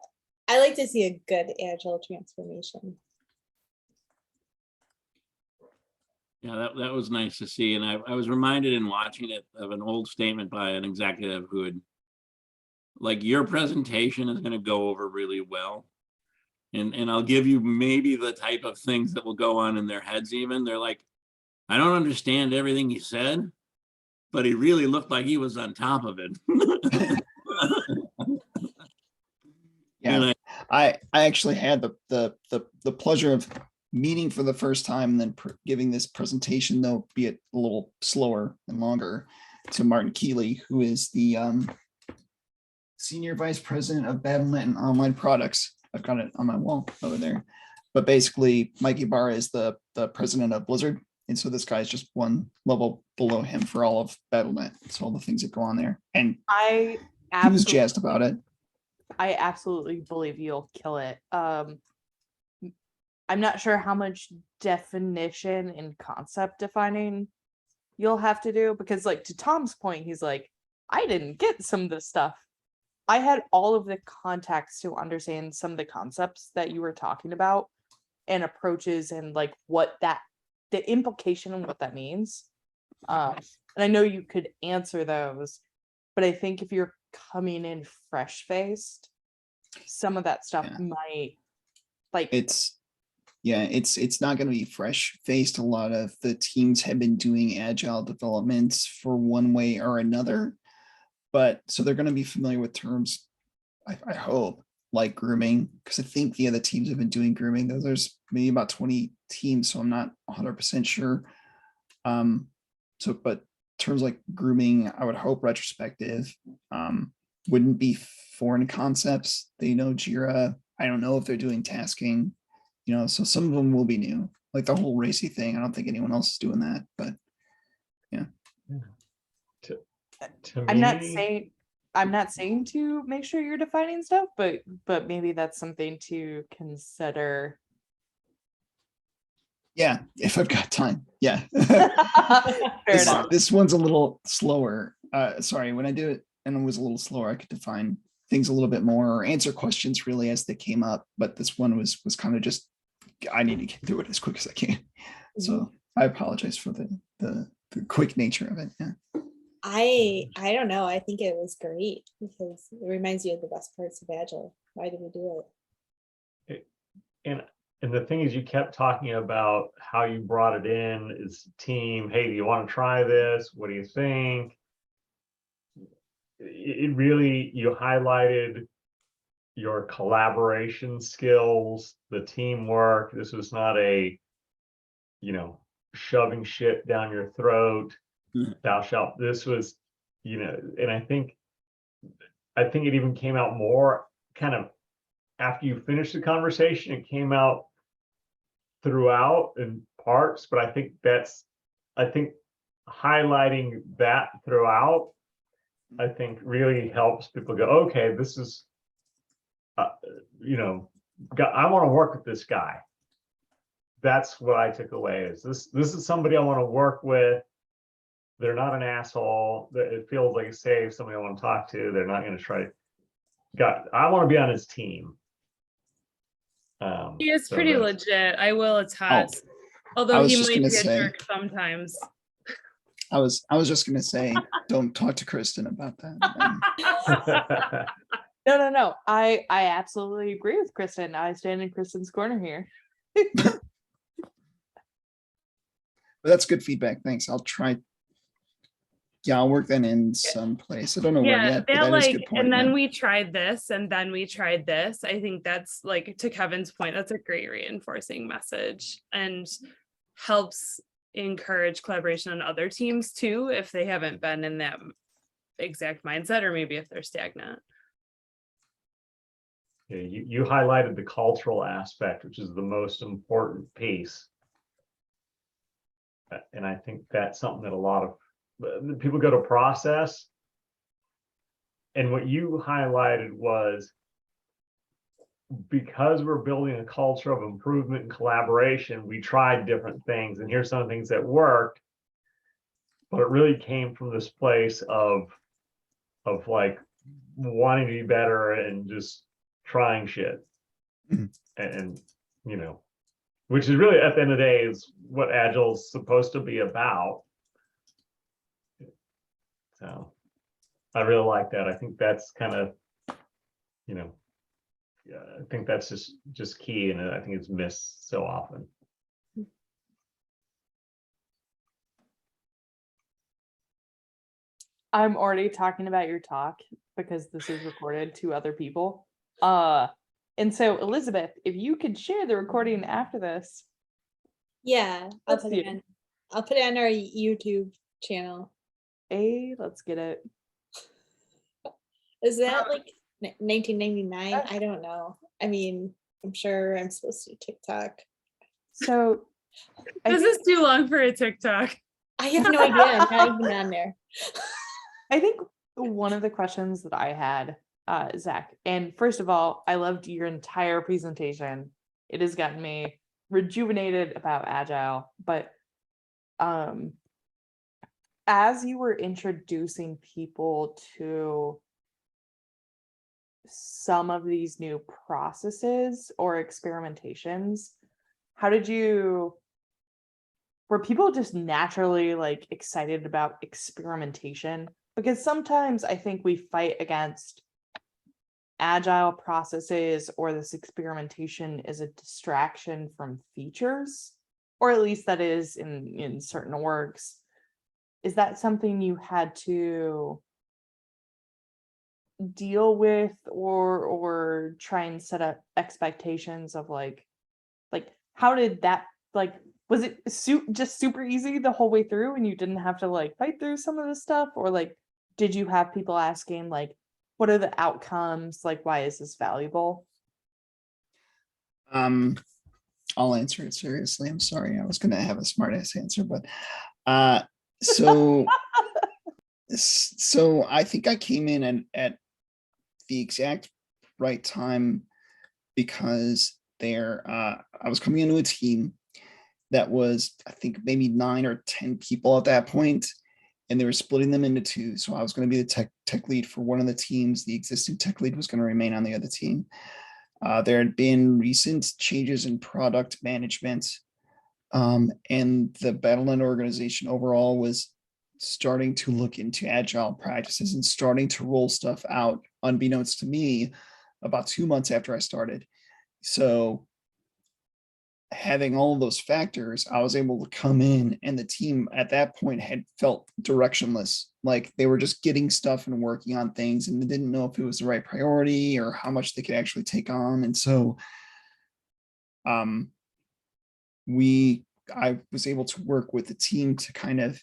I like to see a good agile transformation. Yeah, that was nice to see. And I was reminded in watching it of an old statement by an executive who had, like, your presentation is going to go over really well. And I'll give you maybe the type of things that will go on in their heads even. They're like, I don't understand everything he said, but he really looked like he was on top of it. Yeah, I actually had the pleasure of meeting for the first time and then giving this presentation, though be it a little slower and longer, to Martin Keeley, who is the Senior Vice President of BattleNet and Online Products. I've got it on my wall over there. But basically, Mike Ibarra is the president of Blizzard. And so this guy's just one level below him for all of BattleNet. It's all the things that go on there. And I he was jazzed about it. I absolutely believe you'll kill it. I'm not sure how much definition and concept defining you'll have to do, because like to Tom's point, he's like, I didn't get some of this stuff. I had all of the context to understand some of the concepts that you were talking about and approaches and like what that, the implication and what that means. And I know you could answer those, but I think if you're coming in fresh faced, some of that stuff might like it's not going to be fresh faced. A lot of the teams have been doing agile developments for one way or another, but so they're going to be familiar with terms, I hope, like grooming, because I think the other teams have been doing grooming. There's maybe about 20 teams, so I'm not 100% sure. But terms like grooming, I would hope retrospective, wouldn't be foreign concepts. They know Jira. I don't know if they're doing tasking, so some of them will be new, like the whole racy thing. I don't think anyone else is doing that, but yeah. I'm not saying to make sure you're defining stuff, but maybe that's something to consider. Yeah, if I've got time. Yeah. Fair enough. This one's a little slower. Sorry, when I do it and it was a little slower, I could define things a little bit more or answer questions really as they came up. But this one was kind of just, I need to get through it as quick as I can. So I apologize for the quick nature of it. Yeah. I don't know. I think it was great because it reminds you of the best parts of Agile. Why did we do it? And the thing is, you kept talking about how you brought it in as team. Hey, do you want to try this? What do you think? It really, you highlighted your collaboration skills, the teamwork. This was not a, shoving shit down your throat. Thou shalt. This was, and I think it even came out more kind of after you finished the conversation. It came out throughout in parts, but I think highlighting that throughout, I think really helps people go, okay, this is, you know, I want to work with this guy. That's what I took away is this is somebody I want to work with. They're not an asshole. It feels like it's safe, somebody I want to talk to. They're not going to try to, I want to be on his team. He is so pretty that's- legit. I will attest. Although was he just might gonna be a say- jerk sometimes. I was just gonna say, don't talk to Kristen about that. No. I absolutely agree with Kristen. I stand in Kristen's corner here. But that's good feedback. Thanks. I'll try. Yeah, I'll work that in someplace. I don't know where Yeah, yet, but that that is a like, good point. and then yeah. we tried this, and then we tried this. I think that's like, to Kevin's point, that's a great reinforcing message and helps encourage collaboration on other teams too, if they haven't been in that exact mindset, or maybe if they're stagnant. Yeah, you highlighted the cultural aspect, which is the most important piece. And I think that's something that a lot of people go to process. And what you highlighted was, because we're building a culture of improvement and collaboration, we tried different things, and here's some of the things that worked. But it really came from this place of like wanting to be better and just trying shit. Mhm. And you know, which is really at the end of the day is what Agile is supposed to be about. So I really like that. I think that's kind of, you know, yeah, I think that's just key, and I think it's missed so often. I'm already talking about your talk because this is recorded to other people. And so Elizabeth, if you could share the recording after this. Yeah, Let's do it. I'll put it on our YouTube channel. Let's get it. Is that like 1999? I don't know. I mean, I'm sure I'm supposed to do TikTok. So I This is too long for a TikTok. I have no idea. I'm not even on there. I think one of the questions that I had, Zach, and first of all, I loved your entire presentation. It has gotten me rejuvenated about Agile, but as you were introducing people to some of these new processes or experimentations, how did you, were people just naturally like excited about experimentation? Because sometimes I think we fight against agile processes, or this experimentation is a distraction from features, or at least that is in certain orgs. Is that something you had to deal with, or try and set up expectations of like how did that, like, was it just super easy the whole way through and you didn't have to like fight through some of the stuff, or like did you have people asking like, what are the outcomes, like why is this valuable? I'll answer it seriously. I'm sorry. I was gonna have a smart ass answer, but so I think I came in at the exact right time, because I was coming into a team that was, I think, maybe 9 or 10 people at that point, and they were splitting them into 2. So I was going to be the tech lead for one of the teams. The existing tech lead was going to remain on the other team. There had been recent changes in product management, and the Battle.net organization overall was starting to look into agile practices and starting to roll stuff out, unbeknownst to me, about 2 months after I started. So having all of those factors, I was able to come in, and the team at that point had felt directionless. Like they were just getting stuff and working on things, and they didn't know if it was the right priority or how much they could actually take on. And so I was able to work with the team to kind of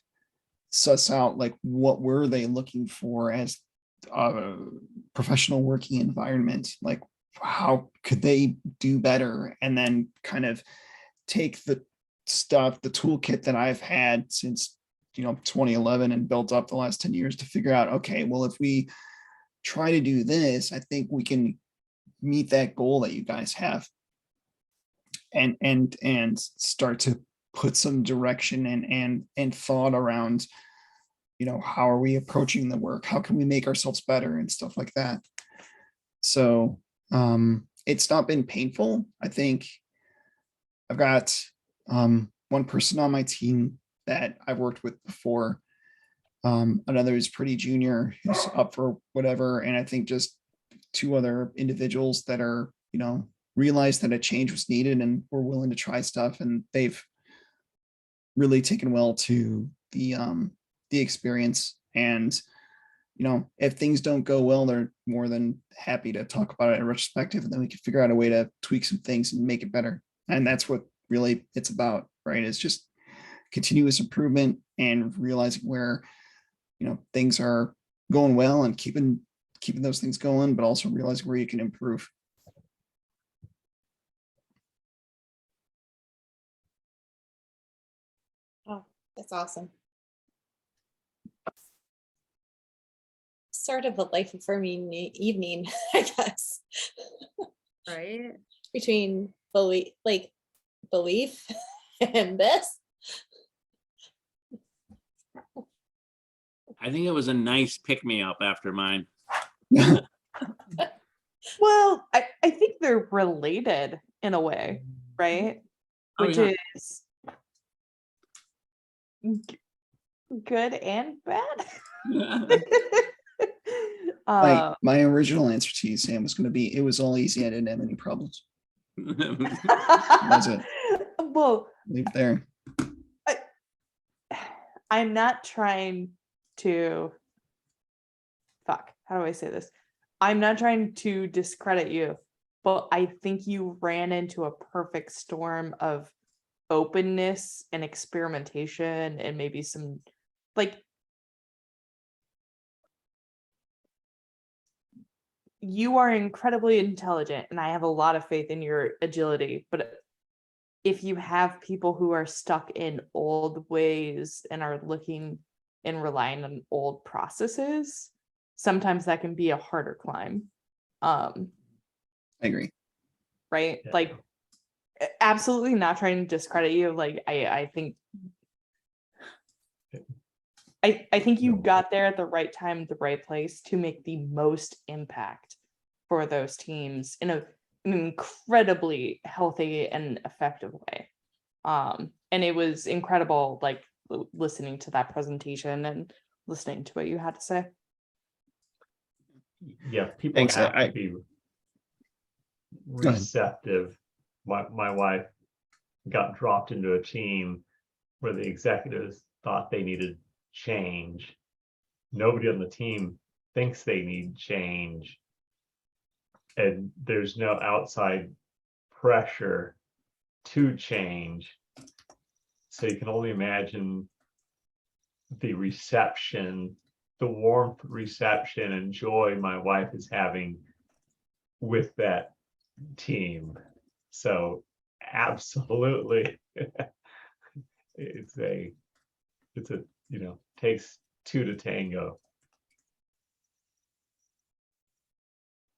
suss out like what were they looking for as a professional working environment, like how could they do better, and then kind of take the stuff, the toolkit that I've had since 2011 and built up the last 10 years to figure out, okay, well, if we try to do this, I think we can meet that goal that you guys have, and start to put some direction and thought around, how are we approaching the work? How can we make ourselves better and stuff like that? So it's not been painful. I think I've got one person on my team that I've worked with before. Another is pretty junior, who's up for whatever. And I think just two other individuals that are, realized that a change was needed and were willing to try stuff. And they've really taken well to the experience. And, if things don't go well, they're more than happy to talk about it in retrospective, and then we can figure out a way to tweak some things and make it better. And that's what really it's about, right? It's just continuous improvement and realizing where, things are going well and keeping those things going, but also realizing where you can improve. Oh, that's awesome. Sort of a life affirming evening, I guess. Right? Between belief and this. I think it was a nice pick-me-up after mine. Well, I think they're related in a way, right? Oh, Which yeah. is good and bad. My original answer to you, Sam, was going to be, it was all easy. I didn't have any problems. That's it. Well, Leave it there. I'm not trying to how do I say this? I'm not trying to discredit you, but I think you ran into a perfect storm of openness and experimentation and maybe some you are incredibly intelligent and I have a lot of faith in your agility, but if you have people who are stuck in old ways and are looking and relying on old processes, sometimes that can be a harder climb. I agree. Right? Yeah. Absolutely not trying to discredit you. I think I think you got there at the right time, the right place to make the most impact for those teams in an incredibly healthy and effective way. And it was incredible, listening to that presentation and listening to what you had to say. Yeah, people Thanks. have to be Go ahead. receptive. My wife got dropped into a team where the executives thought they needed change. Nobody on the team thinks they need change. And there's no outside pressure to change. So you can only imagine the reception, the warmth reception and joy my wife is having with that team. So absolutely it's a takes two to tango.